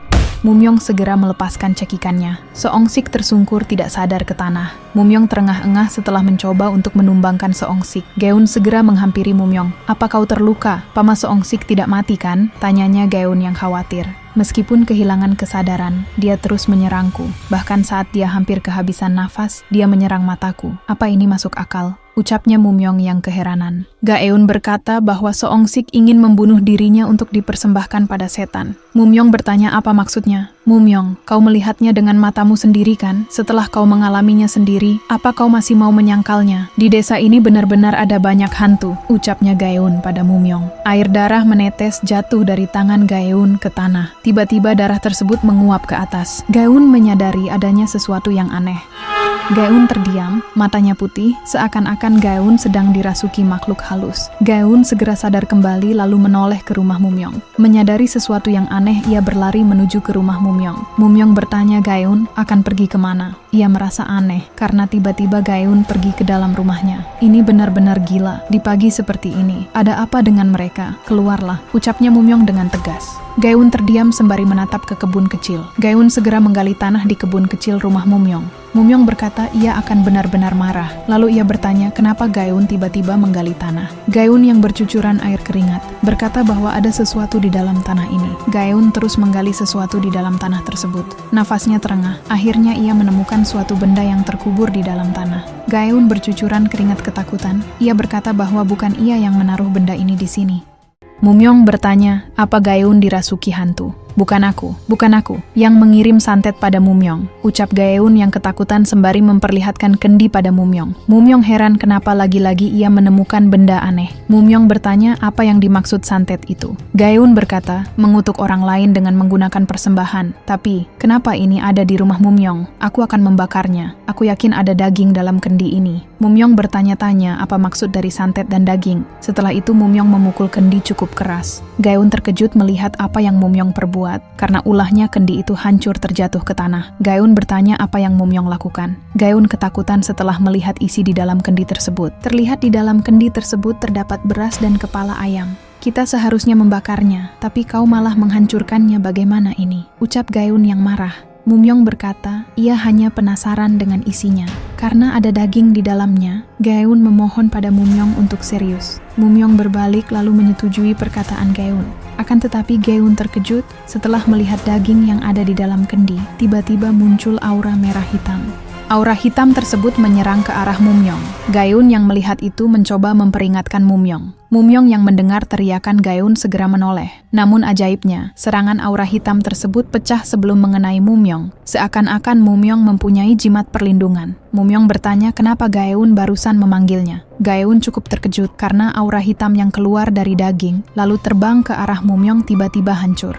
A: Mumyong segera melepaskan cekikannya. Seongsik tersungkur tidak sadar ke tanah. Mumyong terengah-engah setelah mencoba untuk menumbangkan Seongsik. Gayun segera menghampiri Mumyong. Apa kau terluka? Paman Seongsik tidak mati kan? Tanyanya Gayun yang khawatir. Meskipun kehilangan kesadaran, dia terus menyerangku. Bahkan saat dia hampir kehabisan nafas, dia menyerang mataku. Apa ini masuk akal? Ucapnya Mumyong yang keheranan. Gayun berkata bahwa Seongsik ingin membunuh dirinya untuk dipersembahkan pada setan. Mumyong bertanya apa maksudnya. Mumyong, kau melihatnya dengan matamu sendiri kan? Setelah kau mengalaminya sendiri, apa kau masih mau menyangkalnya? Di desa ini benar-benar ada banyak hantu, ucapnya Gayun pada Mumyong. Air darah menetes jatuh dari tangan Gayun ke tanah. Tiba-tiba darah tersebut menguap ke atas. Gayun menyadari adanya sesuatu yang aneh. Gaeun terdiam, matanya putih, seakan-akan Gaeun sedang dirasuki makhluk halus. Gaeun segera sadar kembali lalu menoleh ke rumah Mumyong. Menyadari sesuatu yang aneh, ia berlari menuju ke rumah Mumyong. Mumyong bertanya Gaeun akan pergi kemana. Ia merasa aneh karena tiba-tiba Gaeun pergi ke dalam rumahnya. Ini benar-benar gila, di pagi seperti ini. Ada apa dengan mereka? Keluarlah, ucapnya Mumyong dengan tegas. Gaeun terdiam sembari menatap ke kebun kecil. Gaeun segera menggali tanah di kebun kecil rumah Mumyong. Mumyong berkata ia akan benar-benar marah. Lalu ia bertanya kenapa Gaeun tiba-tiba menggali tanah. Gaeun yang bercucuran air keringat berkata bahwa ada sesuatu di dalam tanah ini. Gaeun terus menggali sesuatu di dalam tanah tersebut. Nafasnya terengah. Akhirnya ia menemukan suatu benda yang terkubur di dalam tanah. Gaeun bercucuran keringat ketakutan. Ia berkata bahwa bukan ia yang menaruh benda ini di sini. Mumyong bertanya, apa Gaeun dirasuki hantu? Bukan aku, yang mengirim santet pada Mumyong, ucap Gaeun yang ketakutan sembari memperlihatkan kendi pada Mumyong. Mumyong heran kenapa lagi-lagi ia menemukan benda aneh. Mumyong bertanya apa yang dimaksud santet itu. Gaeun berkata, mengutuk orang lain dengan menggunakan persembahan. Tapi, kenapa ini ada di rumah Mumyong? Aku akan membakarnya. Aku yakin ada daging dalam kendi ini. Mumyong bertanya-tanya apa maksud dari santet dan daging. Setelah itu Mumyong memukul kendi cukup keras. Gaeun terkejut melihat apa yang Mumyong perbuat. Karena ulahnya kendi itu hancur terjatuh ke tanah. Gaeun bertanya apa yang Mumyong lakukan. Gaeun ketakutan setelah melihat isi di dalam kendi tersebut. Terlihat di dalam kendi tersebut terdapat beras dan kepala ayam. Kita seharusnya membakarnya, tapi kau malah menghancurkannya, bagaimana ini? Ucap Gaeun yang marah. Mumyong berkata, ia hanya penasaran dengan isinya. Karena ada daging di dalamnya, Gaeun memohon pada Mumyong untuk serius. Mumyong berbalik lalu menyetujui perkataan Gaeun. Akan tetapi Gaeun terkejut setelah melihat daging yang ada di dalam kendi. Tiba-tiba muncul aura merah hitam. Aura hitam tersebut menyerang ke arah Mumyong. Gaeun yang melihat itu mencoba memperingatkan Mumyong. Mumyong yang mendengar teriakan Gaeun segera menoleh. Namun ajaibnya, serangan aura hitam tersebut pecah sebelum mengenai Mumyong. Seakan-akan Mumyong mempunyai jimat perlindungan. Mumyong bertanya kenapa Gaeun barusan memanggilnya. Gaeun cukup terkejut karena aura hitam yang keluar dari daging lalu terbang ke arah Mumyong tiba-tiba hancur.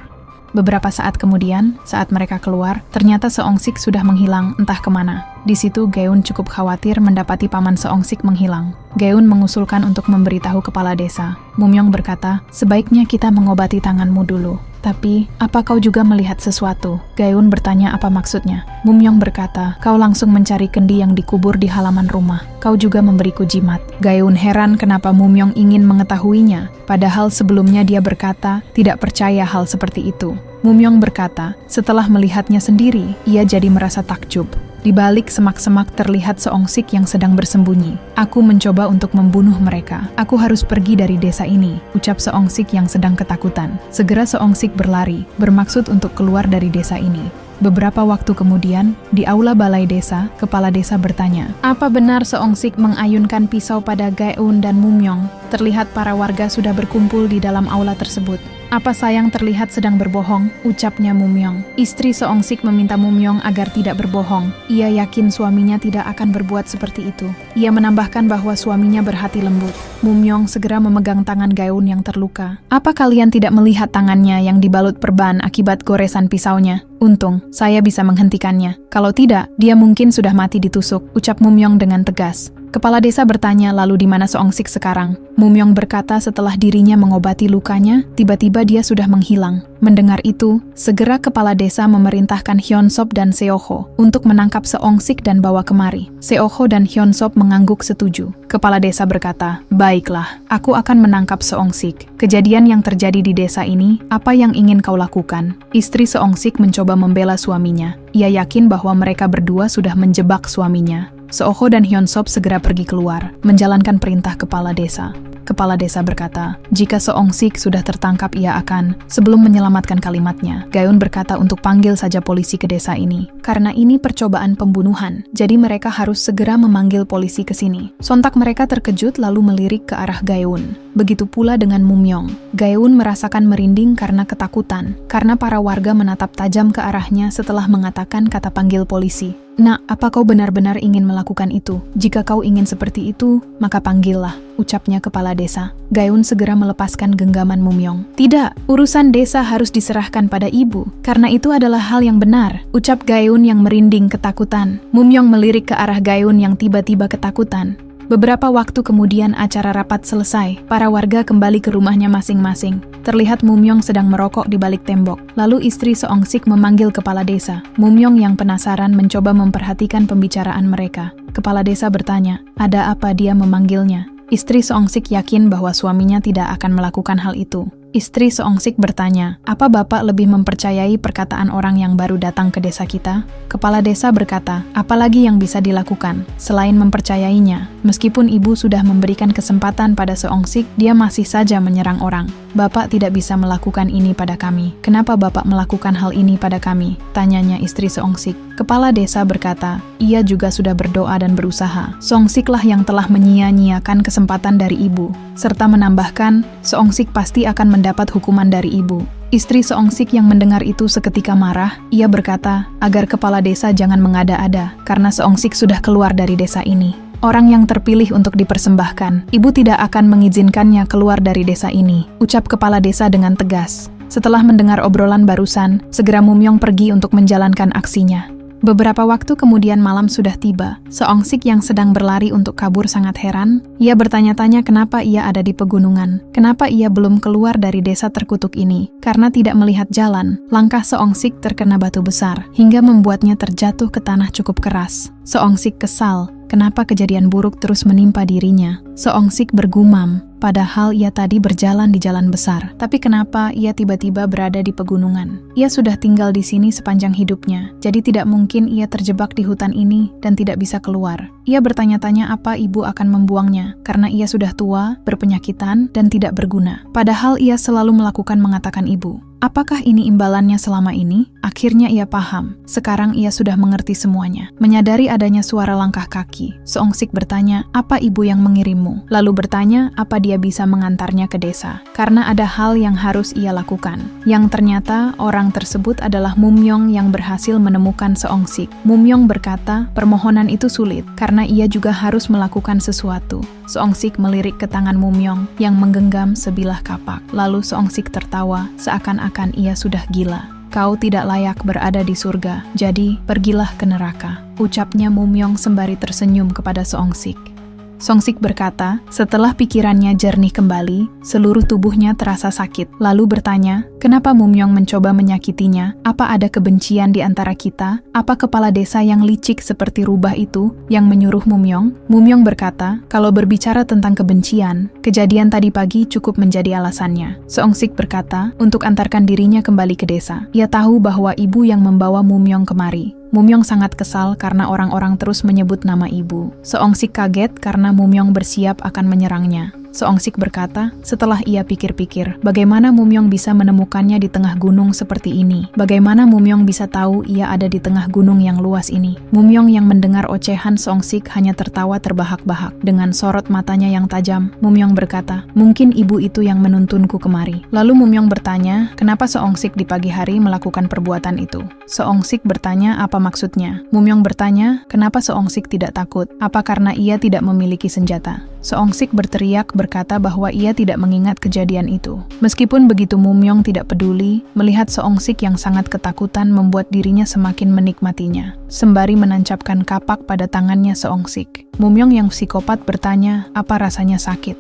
A: Beberapa saat kemudian, saat mereka keluar, ternyata Seongsik sudah menghilang entah kemana. Di situ Gaeun cukup khawatir mendapati paman Seongsik menghilang. Gaeun mengusulkan untuk memberitahu kepala desa. Mumyong berkata, sebaiknya kita mengobati tanganmu dulu. Tapi, apa kau juga melihat sesuatu? Gaeun bertanya apa maksudnya. Mumyong berkata, kau langsung mencari kendi yang dikubur di halaman rumah. Kau juga memberiku jimat. Gaeun heran kenapa Mumyong ingin mengetahuinya. Padahal sebelumnya dia berkata, tidak percaya hal seperti itu. Mumyong berkata, setelah melihatnya sendiri, ia jadi merasa takjub. Di balik semak-semak terlihat Seongsik yang sedang bersembunyi. Aku mencoba untuk membunuh mereka. Aku harus pergi dari desa ini, ucap Seongsik yang sedang ketakutan. Segera Seongsik berlari, bermaksud untuk keluar dari desa ini. Beberapa waktu kemudian, di aula balai desa, kepala desa bertanya, apa benar Seongsik mengayunkan pisau pada Gaeun dan Mumyong? Terlihat para warga sudah berkumpul di dalam aula tersebut. Apa sayang terlihat sedang berbohong, ucapnya Mumyong. Istri Seongsik meminta Mumyong agar tidak berbohong. Ia yakin suaminya tidak akan berbuat seperti itu. Ia menambahkan bahwa suaminya berhati lembut. Mumyong segera memegang tangan Gaeun yang terluka. Apa kalian tidak melihat tangannya yang dibalut perban akibat goresan pisaunya? Untung, saya bisa menghentikannya. Kalau tidak, dia mungkin sudah mati ditusuk, ucap Mumyong dengan tegas. Kepala desa bertanya lalu di mana Seongsik sekarang. Mumyong berkata setelah dirinya mengobati lukanya, tiba-tiba dia sudah menghilang. Mendengar itu, segera kepala desa memerintahkan Hyunsop dan Seoho untuk menangkap Seongsik dan bawa kemari. Seoho dan Hyunsop mengangguk setuju. Kepala desa berkata, baiklah, aku akan menangkap Seongsik. Kejadian yang terjadi di desa ini, apa yang ingin kau lakukan? Istri Seongsik mencoba membela suaminya. Ia yakin bahwa mereka berdua sudah menjebak suaminya. Seoho dan Hyunsop segera pergi keluar, menjalankan perintah kepala desa. Kepala desa berkata, jika Seongsik sudah tertangkap ia akan, sebelum menyelamatkan kalimatnya, Gaeun berkata untuk panggil saja polisi ke desa ini. Karena ini percobaan pembunuhan, jadi mereka harus segera memanggil polisi ke sini. Sontak mereka terkejut lalu melirik ke arah Gaeun. Begitu pula dengan Mumyong. Gaeun merasakan merinding karena ketakutan, karena para warga menatap tajam ke arahnya setelah mengatakan kata panggil polisi. Nak, apa kau benar-benar ingin melakukan itu? Jika kau ingin seperti itu, maka panggillah. ucapnya kepala desa. Gayun segera melepaskan genggaman Mumyong. Tidak, urusan desa harus diserahkan pada ibu, karena itu adalah hal yang benar, ucap Gayun yang merinding ketakutan. Mumyong melirik ke arah Gayun yang tiba-tiba ketakutan. Beberapa waktu kemudian acara rapat selesai, para warga kembali ke rumahnya masing-masing. Terlihat Mumyong sedang merokok di balik tembok. Lalu istri Seongsik memanggil kepala desa. Mumyong yang penasaran mencoba memperhatikan pembicaraan mereka. Kepala desa bertanya, ada apa dia memanggilnya? Istri Seongsik yakin bahwa suaminya tidak akan melakukan hal itu. Istri Seongsik bertanya, apa bapak lebih mempercayai perkataan orang yang baru datang ke desa kita? Kepala desa berkata, apalagi yang bisa dilakukan selain mempercayainya? Meskipun ibu sudah memberikan kesempatan pada Seongsik, dia masih saja menyerang orang. Bapak tidak bisa melakukan ini pada kami. Kenapa bapak melakukan hal ini pada kami? Tanyanya istri Seongsik. Kepala desa berkata, ia juga sudah berdoa dan berusaha. Seongsiklah yang telah menyia-nyiakan kesempatan dari ibu, serta menambahkan, Seongsik pasti akan mendapat hukuman dari ibu. Istri Seongsik yang mendengar itu seketika marah. Ia berkata agar kepala desa jangan mengada-ada, karena Seongsik sudah keluar dari desa ini. Orang yang terpilih untuk dipersembahkan, ibu tidak akan mengizinkannya keluar dari desa ini, ucap kepala desa dengan tegas. Setelah mendengar obrolan barusan, segera Mumyong pergi untuk menjalankan aksinya. Beberapa waktu kemudian malam sudah tiba. Seongsik yang sedang berlari untuk kabur sangat heran. Ia bertanya-tanya kenapa ia ada di pegunungan. Kenapa ia belum keluar dari desa terkutuk ini? Karena tidak melihat jalan, langkah Seongsik terkena batu besar, hingga membuatnya terjatuh ke tanah cukup keras. Seongsik kesal. Kenapa kejadian buruk terus menimpa dirinya? Seongsik bergumam, padahal ia tadi berjalan di jalan besar. Tapi kenapa ia tiba-tiba berada di pegunungan? Ia sudah tinggal di sini sepanjang hidupnya, jadi tidak mungkin ia terjebak di hutan ini dan tidak bisa keluar. Ia bertanya-tanya apa ibu akan membuangnya, karena ia sudah tua, berpenyakitan, dan tidak berguna. Padahal ia selalu mengatakan ibu. Apakah ini imbalannya selama ini? Akhirnya ia paham. Sekarang ia sudah mengerti semuanya. Menyadari adanya suara langkah kaki, Seongsik bertanya, apa ibu yang mengirimmu? Lalu bertanya, apa dia bisa mengantarnya ke desa? Karena ada hal yang harus ia lakukan. Yang ternyata, orang tersebut adalah Mumyong yang berhasil menemukan Seongsik. Mumyong berkata, permohonan itu sulit, karena ia juga harus melakukan sesuatu. Seongsik melirik ke tangan Mumyong yang menggenggam sebilah kapak. Lalu Seongsik tertawa, seakan-akan ia sudah gila. Kau tidak layak berada di surga, jadi pergilah ke neraka, ucapnya Mumyong sembari tersenyum kepada Seongsik. Seongsik berkata, setelah pikirannya jernih kembali, seluruh tubuhnya terasa sakit. Lalu bertanya, kenapa Mumyong mencoba menyakitinya? Apa ada kebencian di antara kita? Apa kepala desa yang licik seperti rubah itu yang menyuruh Mumyong? Mumyong berkata, kalau berbicara tentang kebencian, kejadian tadi pagi cukup menjadi alasannya. Seongsik berkata, untuk antarkan dirinya kembali ke desa. Ia tahu bahwa ibu yang membawa Mumyong kemari. Mumyong sangat kesal karena orang-orang terus menyebut nama ibu. Seongsik kaget karena Mumyong bersiap akan menyerangnya. Seongsik berkata, setelah ia pikir-pikir, bagaimana Mumyong bisa menemukannya di tengah gunung seperti ini? Bagaimana Mumyong bisa tahu ia ada di tengah gunung yang luas ini? Mumyong yang mendengar ocehan Seongsik hanya tertawa terbahak-bahak. Dengan sorot matanya yang tajam, Mumyong berkata, mungkin ibu itu yang menuntunku kemari. Lalu Mumyong bertanya, kenapa Seongsik di pagi hari melakukan perbuatan itu? Seongsik bertanya apa maksudnya? Mumyong bertanya, kenapa Seongsik tidak takut? Apa karena ia tidak memiliki senjata? Seongsik berteriak berkata bahwa ia tidak mengingat kejadian itu. Meskipun begitu Mumyong tidak peduli, melihat Seongsik yang sangat ketakutan membuat dirinya semakin menikmatinya. Sembari menancapkan kapak pada tangannya Seongsik. Mumyong yang psikopat bertanya, apa rasanya sakit?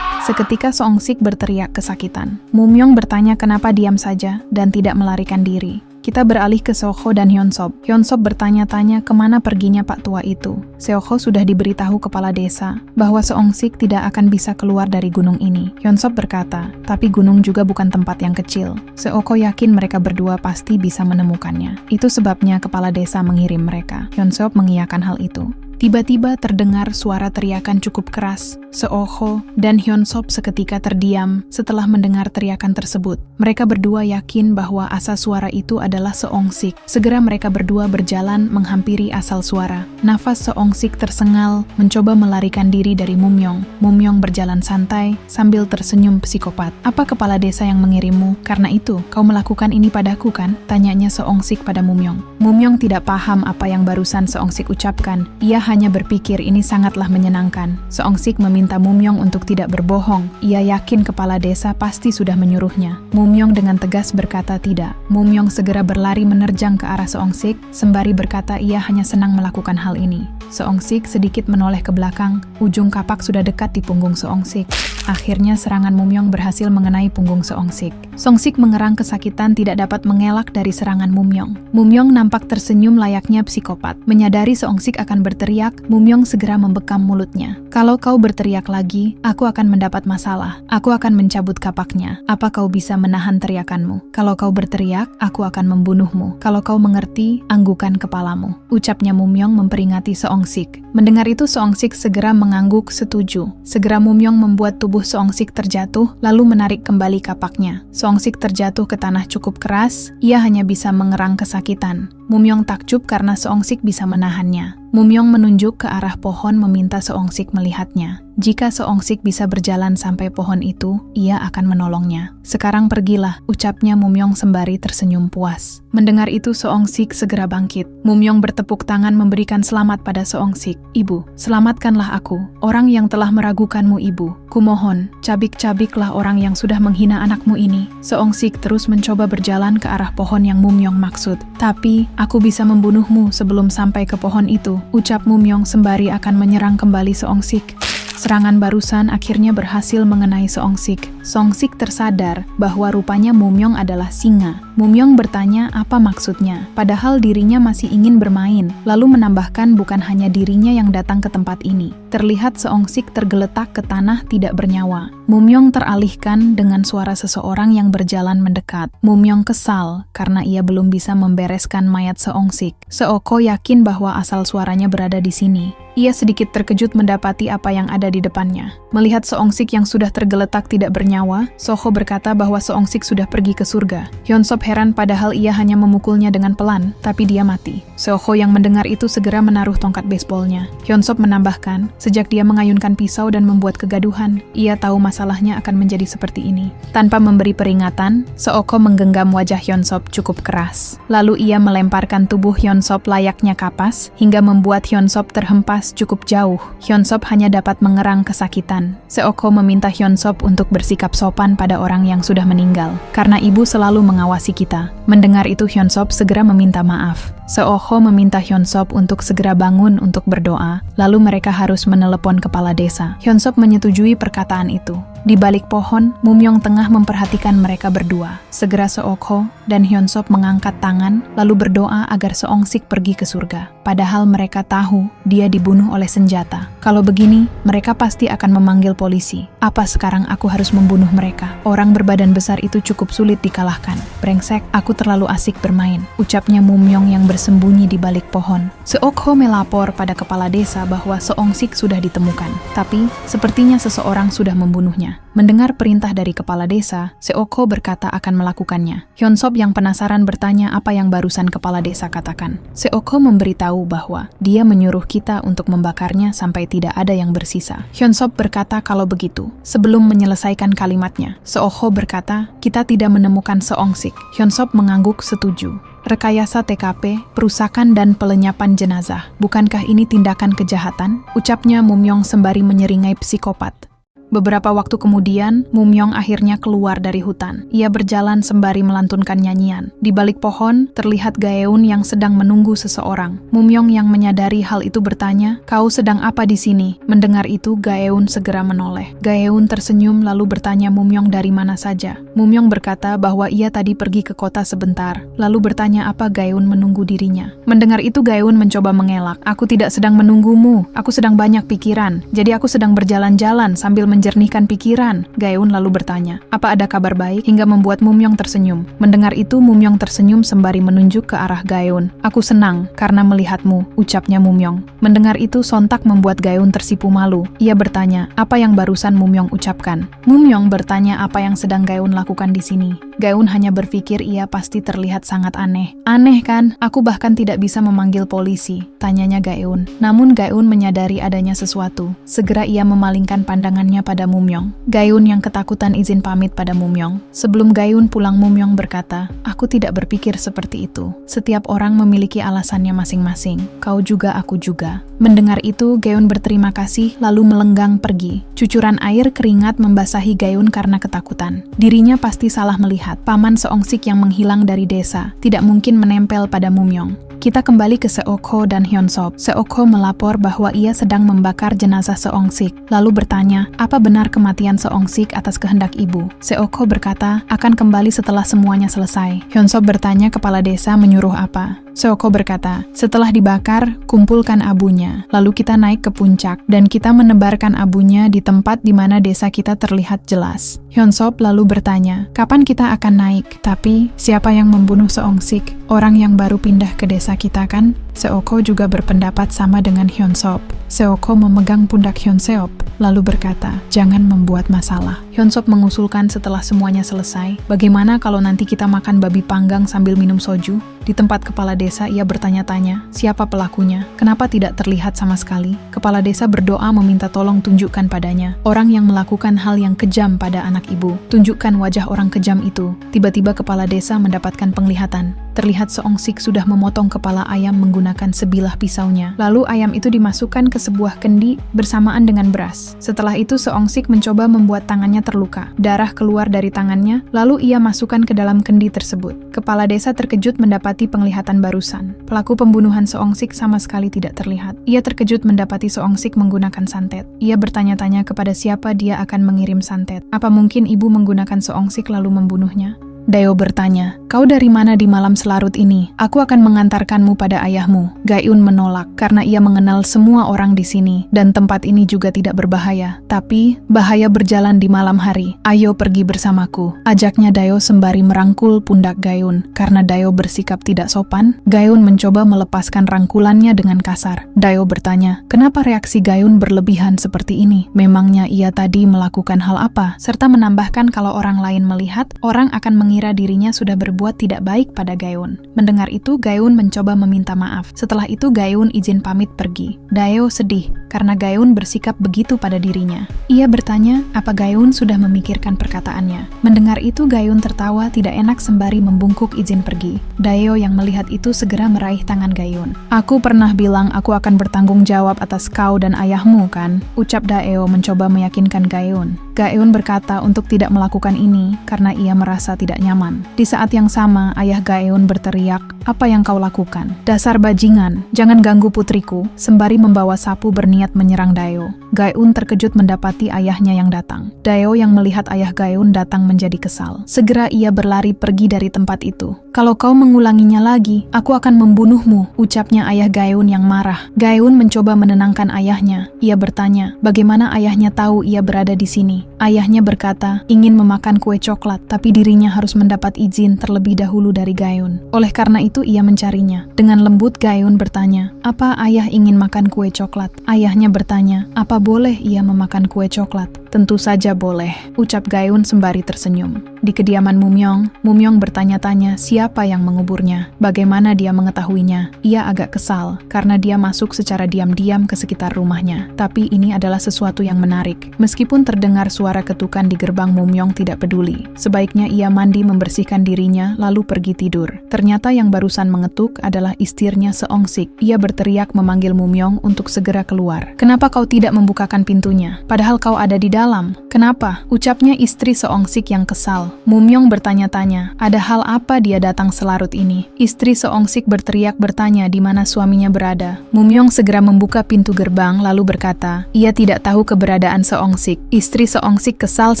A: Seketika Seongsik berteriak kesakitan. Mumyong bertanya kenapa diam saja dan tidak melarikan diri. Kita beralih ke Seokho dan Hyunsop. Hyunsop bertanya-tanya kemana perginya Pak Tua itu. Seokho sudah diberitahu kepala desa bahwa Seongsik tidak akan bisa keluar dari gunung ini. Hyunsop berkata, tapi gunung juga bukan tempat yang kecil. Seokho yakin mereka berdua pasti bisa menemukannya. Itu sebabnya kepala desa mengirim mereka. Hyunsop mengiyakan hal itu. Tiba-tiba terdengar suara teriakan cukup keras. Seokho dan Hyunsop seketika terdiam setelah mendengar teriakan tersebut. Mereka berdua yakin bahwa asal suara itu adalah Seongsik. Segera mereka berdua berjalan menghampiri asal suara. Nafas Seongsik tersengal, mencoba melarikan diri dari Mumyong. Mumyong berjalan santai sambil tersenyum psikopat. Apa kepala desa yang mengirimmu? Karena itu, kau melakukan ini padaku kan? Tanyanya Seongsik pada Mumyong. Mumyong tidak paham apa yang barusan Seongsik ucapkan. Ia hanya berpikir ini sangatlah menyenangkan. Seongsik meminta Mumyong untuk tidak berbohong. Ia yakin kepala desa pasti sudah menyuruhnya. Mumyong dengan tegas berkata tidak. Mumyong segera berlari menerjang ke arah Seongsik, sembari berkata ia hanya senang melakukan hal ini. Seongsik sedikit menoleh ke belakang, ujung kapak sudah dekat di punggung Seongsik. Akhirnya serangan Mumyong berhasil mengenai punggung Seongsik. Seongsik mengerang kesakitan tidak dapat mengelak dari serangan Mumyong. Mumyong nampak tersenyum layaknya psikopat. Menyadari Seongsik akan berteriak, Mumyong segera membekam mulutnya. Kalau kau berteriak lagi, aku akan mendapat masalah. Aku akan mencabut kapaknya. Apa kau bisa menahan teriakanmu? Kalau kau berteriak, aku akan membunuhmu. Kalau kau mengerti, anggukan kepalamu. Ucapnya Mumyong memperingati Seongsik. Mendengar itu Seongsik segera mengangguk setuju. Segera Mumyong membuat tubuh Seongsik terjatuh, lalu menarik kembali kapaknya. Seongsik terjatuh ke tanah cukup keras, ia hanya bisa mengerang kesakitan. Mumyong takjub karena Seongsik bisa menahannya. Mumyong menunjuk ke arah pohon meminta Seongsik melihatnya. Jika Seongsik bisa berjalan sampai pohon itu, ia akan menolongnya. Sekarang pergilah, ucapnya Mumyong sembari tersenyum puas. Mendengar itu Seongsik segera bangkit. Mumyong bertepuk tangan memberikan selamat pada Seongsik. Ibu, selamatkanlah aku, orang yang telah meragukanmu ibu. Kumohon, cabik-cabiklah orang yang sudah menghina anakmu ini. Seongsik terus mencoba berjalan ke arah pohon yang Mumyong maksud. Tapi, aku bisa membunuhmu sebelum sampai ke pohon itu, ucap Mumyong sembari akan menyerang kembali Seongsik. Serangan barusan akhirnya berhasil mengenai Seongsik. Seongsik tersadar bahwa rupanya Mumyong adalah singa. Mumyong bertanya apa maksudnya, padahal dirinya masih ingin bermain, lalu menambahkan bukan hanya dirinya yang datang ke tempat ini. Terlihat Seongsik tergeletak ke tanah tidak bernyawa. Mumyong teralihkan dengan suara seseorang yang berjalan mendekat. Mumyong kesal karena ia belum bisa membereskan mayat Seongsik. Seoko yakin bahwa asal suaranya berada di sini. Ia sedikit terkejut mendapati apa yang ada di depannya. Melihat Seongsik yang sudah tergeletak tidak bernyawa, Soho berkata bahwa Seongsik sudah pergi ke surga. Hyunsop heran padahal ia hanya memukulnya dengan pelan, tapi dia mati. Soho yang mendengar itu segera menaruh tongkat baseballnya. Hyunsop menambahkan, sejak dia mengayunkan pisau dan membuat kegaduhan, ia tahu masalahnya akan menjadi seperti ini. Tanpa memberi peringatan, Seoko menggenggam wajah Hyunsop cukup keras. Lalu ia melemparkan tubuh Hyunsop layaknya kapas, hingga membuat Hyunsop terhempas cukup jauh. Hyunsop hanya dapat mengerang kesakitan. Seoko meminta Hyunsop untuk bersikap sopan pada orang yang sudah meninggal, karena ibu selalu mengawasi kita. Mendengar itu Hyunsop segera meminta maaf. Seoho meminta Hyunsop untuk segera bangun untuk berdoa, lalu mereka harus menelepon kepala desa. Hyunsop menyetujui perkataan itu. Di balik pohon, Mumyong tengah memperhatikan mereka berdua. Segera Seoko dan Hyunsop mengangkat tangan, lalu berdoa agar Seongsik pergi ke surga. Padahal mereka tahu dia dibunuh oleh senjata. Kalau begini, mereka pasti akan memanggil polisi. Apa sekarang aku harus membunuh mereka? Orang berbadan besar itu cukup sulit dikalahkan. Brengsek, aku terlalu asik bermain, ucapnya Mumyong yang bersembunyi di balik pohon. Seokho melapor pada kepala desa bahwa Seongsik sudah ditemukan, tapi sepertinya seseorang sudah membunuhnya. Mendengar perintah dari kepala desa, Seokho berkata akan melakukannya. Hyunsop yang penasaran bertanya apa yang barusan kepala desa katakan. Seokho memberitahu bahwa dia menyuruh kita untuk membakarnya sampai tidak ada yang bersisa. Hyunsop berkata kalau begitu. Sebelum menyelesaikan kalimatnya, Seokho berkata, kita tidak menemukan Seongsik. Hyunsop mengangguk setuju. Rekayasa TKP, perusakan dan pelenyapan jenazah. Bukankah ini tindakan kejahatan? Ucapnya Mumyong sembari menyeringai psikopat. Beberapa waktu kemudian, Mumyong akhirnya keluar dari hutan. Ia berjalan sembari melantunkan nyanyian. Di balik pohon, terlihat Gaeun yang sedang menunggu seseorang. Mumyong yang menyadari hal itu bertanya, "Kau sedang apa di sini?" Mendengar itu, Gaeun segera menoleh. Gaeun tersenyum lalu bertanya Mumyong dari mana saja. Mumyong berkata bahwa ia tadi pergi ke kota sebentar, lalu bertanya apa Gaeun menunggu dirinya. Mendengar itu, Gaeun mencoba mengelak. "Aku tidak sedang menunggumu, aku sedang banyak pikiran. Jadi aku sedang berjalan-jalan sambil menjernihkan pikiran." Gaeun lalu bertanya, "Apa ada kabar baik?" hingga membuat Mumyong tersenyum. Mendengar itu, Mumyong tersenyum sembari menunjuk ke arah Gaeun. "Aku senang karena melihatmu," ucapnya Mumyong. Mendengar itu sontak membuat Gaeun tersipu malu. Ia bertanya, apa yang barusan Mumyong ucapkan. Mumyong bertanya apa yang sedang Gaeun lakukan di sini. Gaeun hanya berpikir ia pasti terlihat sangat aneh. "Aneh kan? Aku bahkan tidak bisa memanggil polisi," tanyanya Gaeun. Namun Gaeun menyadari adanya sesuatu. Segera ia memalingkan pandangannya pada Mumyong. Gayun yang ketakutan izin pamit pada Mumyong. Sebelum Gayun pulang, Mumyong berkata, "Aku tidak berpikir seperti itu. Setiap orang memiliki alasannya masing-masing. Kau juga, aku juga." Mendengar itu, Gayun berterima kasih lalu melenggang pergi. Cucuran air keringat membasahi Gayun karena ketakutan. Dirinya pasti salah melihat. Paman Seongsik yang menghilang dari desa tidak mungkin menempel pada Mumyong. Kita kembali ke Seokho dan Hyunsop. Seokho melapor bahwa ia sedang membakar jenazah Seongsik, lalu bertanya, apa benar kematian Seongsik atas kehendak ibu? Seokho berkata, akan kembali setelah semuanya selesai. Hyunsop bertanya kepala desa menyuruh apa. Seokho berkata, setelah dibakar, kumpulkan abunya. Lalu kita naik ke puncak, dan kita menebarkan abunya di tempat di mana desa kita terlihat jelas. Hyunsop lalu bertanya, kapan kita akan naik? Tapi, siapa yang membunuh Seongsik? Orang yang baru pindah ke desa kita kan? Seokho juga berpendapat sama dengan Hyunsop. Seokho memegang pundak Hyunseop, lalu berkata, jangan membuat masalah. Hyunsop mengusulkan setelah semuanya selesai, bagaimana kalau nanti kita makan babi panggang sambil minum soju? Di tempat kepala desa ia bertanya-tanya, siapa pelakunya? Kenapa tidak terlihat sama sekali? Kepala desa berdoa meminta tolong tunjukkan padanya orang yang melakukan hal yang kejam pada anak ibu. Tunjukkan wajah orang kejam itu. Tiba-tiba kepala desa mendapatkan penglihatan. Terlihat Seongsik sudah memotong kepala ayam menggunakan sebilah pisaunya. Lalu ayam itu dimasukkan ke sebuah kendi bersamaan dengan beras. Setelah itu Seongsik mencoba membuat tangannya terluka. Darah keluar dari tangannya, lalu ia masukkan ke dalam kendi tersebut. Kepala desa terkejut mendapati penglihatan barusan. Pelaku pembunuhan Seongsik sama sekali tidak terlihat. Ia terkejut mendapati Seongsik menggunakan santet. Ia bertanya-tanya kepada siapa dia akan mengirim santet. Apa mungkin ibu menggunakan Seongsik lalu membunuhnya? Dayo bertanya, kau dari mana di malam selarut ini? Aku akan mengantarkanmu pada ayahmu. Gayun menolak karena ia mengenal semua orang di sini dan tempat ini juga tidak berbahaya. Tapi, bahaya berjalan di malam hari. Ayo pergi bersamaku. Ajaknya Dayo sembari merangkul pundak Gayun. Karena Dayo bersikap tidak sopan, Gayun mencoba melepaskan rangkulannya dengan kasar. Dayo bertanya, kenapa reaksi Gayun berlebihan seperti ini? Memangnya ia tadi melakukan hal apa? Serta menambahkan kalau orang lain melihat, orang akan mengira dirinya sudah berbuat tidak baik pada Gayun. Mendengar itu, Gayun mencoba meminta maaf. Setelah itu, Gayun izin pamit pergi. Dayo sedih karena Gayun bersikap begitu pada dirinya. Ia bertanya, apa Gayun sudah memikirkan perkataannya? Mendengar itu, Gayun tertawa tidak enak sembari membungkuk izin pergi. Dayo yang melihat itu segera meraih tangan Gayun. Aku pernah bilang aku akan bertanggung jawab atas kau dan ayahmu, kan? Ucap Dayo mencoba meyakinkan Gayun. Gayun berkata untuk tidak melakukan ini karena ia merasa tidak nyaman. Di saat yang sama, ayah Gayun berteriak, apa yang kau lakukan? Dasar bajingan, jangan ganggu putriku, sembari membawa sapu berniat menyerang Dayo. Gayun terkejut mendapati ayahnya yang datang. Dayo yang melihat ayah Gayun datang menjadi kesal. Segera ia berlari pergi dari tempat itu. Kalau kau mengulanginya lagi, aku akan membunuhmu, ucapnya ayah Gayun yang marah. Gayun mencoba menenangkan ayahnya. Ia bertanya, bagaimana ayahnya tahu ia berada di sini? Ayahnya berkata, ingin memakan kue coklat, tapi dirinya harus mendapat izin terlebih dahulu dari Gayun. Oleh karena itu ia mencarinya. Dengan lembut Gayun bertanya, apa ayah ingin makan kue coklat? Ayahnya bertanya, apa boleh ia memakan kue coklat? Tentu saja boleh, ucap Gayun sembari tersenyum. Di kediaman Mumyong, Mumyong bertanya-tanya siapa yang menguburnya, bagaimana dia mengetahuinya. Ia agak kesal karena dia masuk secara diam-diam ke sekitar rumahnya. Tapi ini adalah sesuatu yang menarik. Meskipun terdengar suara ketukan di gerbang, Mumyong tidak peduli. Sebaiknya ia mandi membersihkan dirinya lalu pergi tidur. Ternyata yang barusan mengetuk adalah istrinya Seongsik. Ia berteriak memanggil Mumyong untuk segera keluar. Kenapa kau tidak membukakan pintunya? Padahal kau ada di dalam. Kenapa? Ucapnya istri Seongsik yang kesal. Mumyong bertanya-tanya, ada hal apa dia datang selarut ini? Istri Seongsik berteriak bertanya di mana suaminya berada. Mumyong segera membuka pintu gerbang lalu berkata, ia tidak tahu keberadaan Seongsik. Istri Seongsik kesal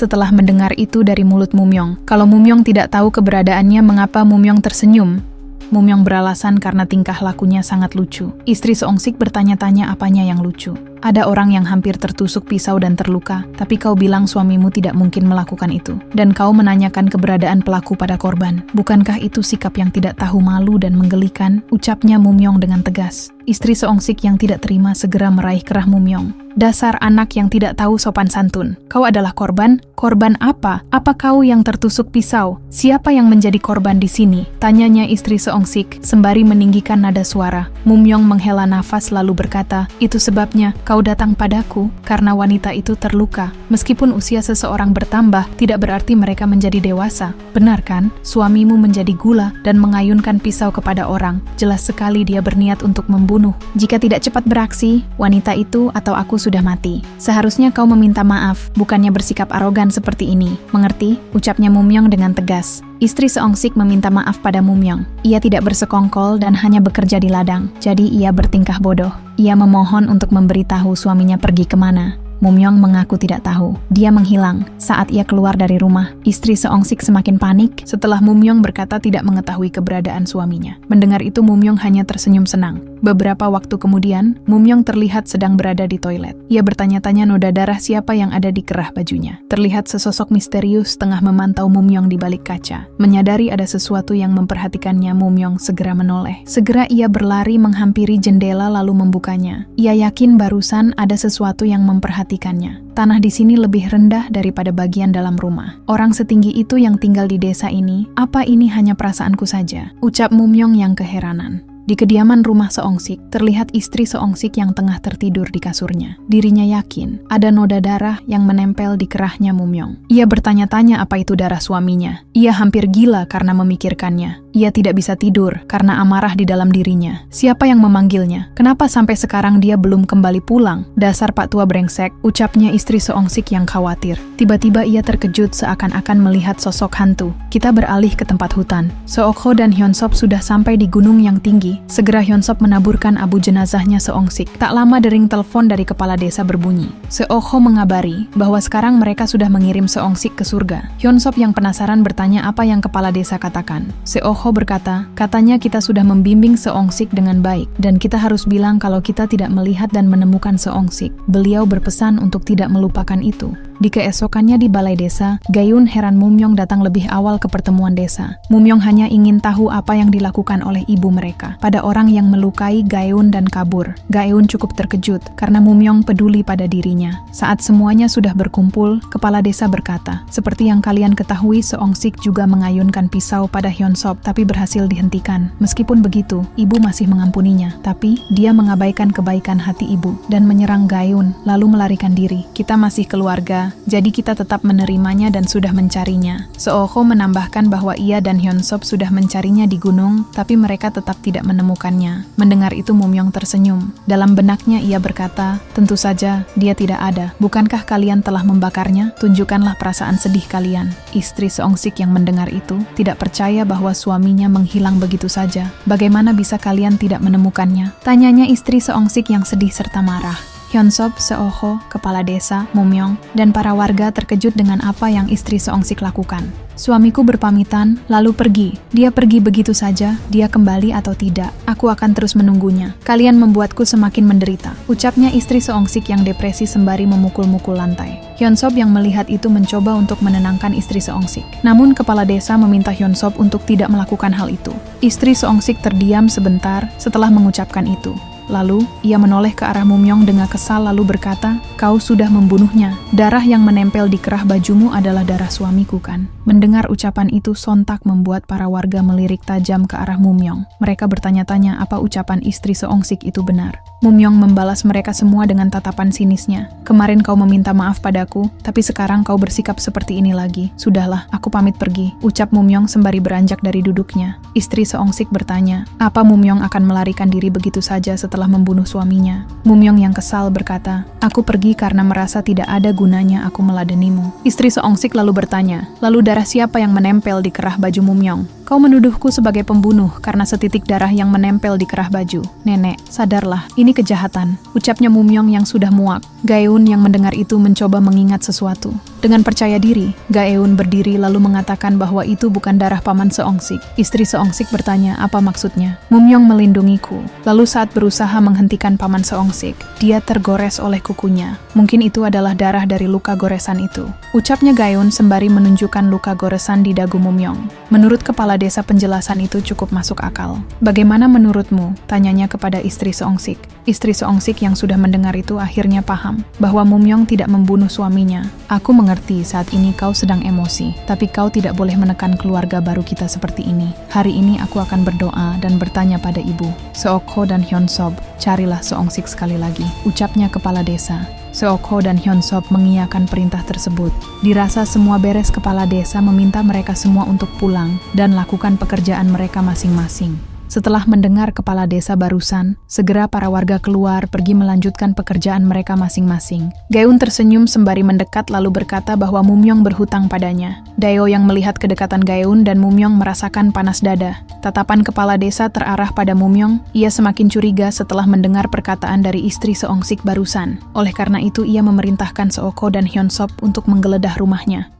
A: setelah mendengar itu dari mulut Mumyong. Kalau Mumyong tidak tahu keberadaannya, mengapa Mumyong tersenyum? Mumyong beralasan karena tingkah lakunya sangat lucu. Istri Seongsik bertanya-tanya apanya yang lucu. Ada orang yang hampir tertusuk pisau dan terluka, tapi kau bilang suamimu tidak mungkin melakukan itu. Dan kau menanyakan keberadaan pelaku pada korban. Bukankah itu sikap yang tidak tahu malu dan menggelikan? Ucapnya Mumyong dengan tegas. Istri Seongsik yang tidak terima segera meraih kerah Mumyong. Dasar anak yang tidak tahu sopan santun. Kau adalah korban? Korban apa? Apa kau yang tertusuk pisau? Siapa yang menjadi korban di sini? Tanyanya istri Seongsik sembari meninggikan nada suara. Mumyong menghela nafas lalu berkata, itu sebabnya Kau datang padaku karena wanita itu terluka. Meskipun usia seseorang bertambah, tidak berarti mereka menjadi dewasa. Benar kan? Suamimu menjadi gula dan mengayunkan pisau kepada orang. Jelas sekali dia berniat untuk membunuh. Jika tidak cepat beraksi, wanita itu atau aku sudah mati. Seharusnya kau meminta maaf, bukannya bersikap arogan seperti ini. Mengerti? Ucapnya Mumyong dengan tegas. Istri Seongsik meminta maaf pada Mumyong. Ia tidak bersekongkol dan hanya bekerja di ladang, jadi ia bertingkah bodoh. Ia memohon untuk memberitahu suaminya pergi kemana. Mumyong mengaku tidak tahu. Dia menghilang. Saat ia keluar dari rumah, istri Seongsik semakin panik setelah Mumyong berkata tidak mengetahui keberadaan suaminya. Mendengar itu Mumyong hanya tersenyum senang. Beberapa waktu kemudian, Mumyong terlihat sedang berada di toilet. Ia bertanya-tanya noda darah siapa yang ada di kerah bajunya. Terlihat sesosok misterius tengah memantau Mumyong di balik kaca. Menyadari ada sesuatu yang memperhatikannya, Mumyong segera menoleh. Segera ia berlari menghampiri jendela lalu membukanya. Ia yakin barusan ada sesuatu yang memperhatikannya. Tanah di sini lebih rendah daripada bagian dalam rumah. Orang setinggi itu yang tinggal di desa ini, apa ini hanya perasaanku saja? Ucap Mumyong yang keheranan. Di kediaman rumah Seongsik, terlihat istri Seongsik yang tengah tertidur di kasurnya. Dirinya yakin ada noda darah yang menempel di kerahnya Mumyong. Ia bertanya-tanya apa itu darah suaminya. Ia hampir gila karena memikirkannya. Ia tidak bisa tidur karena amarah di dalam dirinya. Siapa yang memanggilnya? Kenapa sampai sekarang dia belum kembali pulang? Dasar Pak Tua brengsek, ucapnya istri Seongsik yang khawatir. Tiba-tiba ia terkejut seakan-akan melihat sosok hantu. Kita beralih ke tempat hutan. Seokho dan Hyunsop sudah sampai di gunung yang tinggi. Segera Hyunsop menaburkan abu jenazahnya Seongsik. Tak lama dering telepon dari kepala desa berbunyi. Seokho mengabari bahwa sekarang mereka sudah mengirim Seongsik ke surga. Hyunsop yang penasaran bertanya apa yang kepala desa katakan. Seokho berkata, katanya kita sudah membimbing Seongsik dengan baik dan kita harus bilang kalau kita tidak melihat dan menemukan Seongsik. Beliau berpesan untuk tidak melupakan itu. Di keesokannya di balai desa, Gayun heran Mumyong datang lebih awal ke pertemuan desa. Mumyong hanya ingin tahu apa yang dilakukan oleh ibu mereka pada orang yang melukai Gayun dan kabur. Gayun cukup terkejut karena Mumyong peduli pada dirinya. Saat semuanya sudah berkumpul, kepala desa berkata, seperti yang kalian ketahui, Seongsik juga mengayunkan pisau pada Hyunsop tapi berhasil dihentikan. Meskipun begitu, ibu masih mengampuninya, tapi dia mengabaikan kebaikan hati ibu dan menyerang Gayun lalu melarikan diri. Kita masih keluarga, jadi kita tetap menerimanya dan sudah mencarinya. Seokho menambahkan bahwa ia dan Hyunsop sudah mencarinya di gunung, tapi mereka tetap tidak menemukannya. Mendengar itu Mumyong tersenyum. Dalam benaknya ia berkata, tentu saja dia tidak ada. Bukankah kalian telah membakarnya? Tunjukkanlah perasaan sedih kalian. Istri Seongsik yang mendengar itu tidak percaya bahwa suaminya menghilang begitu saja. Bagaimana bisa kalian tidak menemukannya? Tanyanya istri Seongsik yang sedih serta marah. Hyunsop, Seokho, kepala desa, Mumyong, dan para warga terkejut dengan apa yang istri Seongsik lakukan. Suamiku berpamitan, lalu pergi. Dia pergi begitu saja, dia kembali atau tidak. Aku akan terus menunggunya. Kalian membuatku semakin menderita. Ucapnya istri Seongsik yang depresi sembari memukul-mukul lantai. Hyunsop yang melihat itu mencoba untuk menenangkan istri Seongsik. Namun kepala desa meminta Hyunsop untuk tidak melakukan hal itu. Istri Seongsik terdiam sebentar setelah mengucapkan itu. Lalu, ia menoleh ke arah Mumyong dengan kesal lalu berkata, kau sudah membunuhnya. Darah yang menempel di kerah bajumu adalah darah suamiku kan? Mendengar ucapan itu sontak membuat para warga melirik tajam ke arah Mumyong. Mereka bertanya-tanya apa ucapan istri Seongsik itu benar. Mumyong membalas mereka semua dengan tatapan sinisnya. Kemarin kau meminta maaf padaku, tapi sekarang kau bersikap seperti ini lagi. Sudahlah, aku pamit pergi, ucap Mumyong sembari beranjak dari duduknya. Istri Seongsik bertanya, apa Mumyong akan melarikan diri begitu saja setelah membunuh suaminya? Mumyong yang kesal berkata, aku pergi karena merasa tidak ada gunanya aku meladenimu. Istri Seongsik lalu bertanya, lalu darah siapa yang menempel di kerah baju Mumyong? Kau menuduhku sebagai pembunuh karena setitik darah yang menempel di kerah baju. Nenek, sadarlah, ini kejahatan, ucapnya Mumyong yang sudah muak. Gaeun yang mendengar itu mencoba mengingat sesuatu. Dengan percaya diri, Gaeun berdiri lalu mengatakan bahwa itu bukan darah paman Seongsik. Istri Seongsik bertanya apa maksudnya. Mumyong melindungiku. Lalu saat berusaha menghentikan paman Seongsik, dia tergores oleh kukunya. Mungkin itu adalah darah dari luka goresan itu. Ucapnya Gaeun sembari menunjukkan luka goresan di dagu Mumyong. Menurut kepala desa penjelasan itu cukup masuk akal. Bagaimana menurutmu? Tanyanya kepada istri Seongsik. Istri Seongsik yang sudah mendengar itu akhirnya paham bahwa Mumyong tidak membunuh suaminya. Aku mengerti saat ini kau sedang emosi, tapi kau tidak boleh menekan keluarga baru kita seperti ini. Hari ini aku akan berdoa dan bertanya pada ibu. Seokho dan Hyunsob, carilah Seongsik sekali lagi, ucapnya kepala desa. Seokho dan Hyunsob mengiyakan perintah tersebut. Dirasa semua beres, kepala desa meminta mereka semua untuk pulang dan lakukan pekerjaan mereka masing-masing. Setelah mendengar kepala desa barusan, segera para warga keluar pergi melanjutkan pekerjaan mereka masing-masing. Gaeun tersenyum sembari mendekat lalu berkata bahwa Mumyong berhutang padanya. Dayo yang melihat kedekatan Gaeun dan Mumyong merasakan panas dada. Tatapan kepala desa terarah pada Mumyong. Ia semakin curiga setelah mendengar perkataan dari istri Seongsik barusan. Oleh karena itu ia memerintahkan Seokho dan Hyunsob untuk menggeledah rumahnya.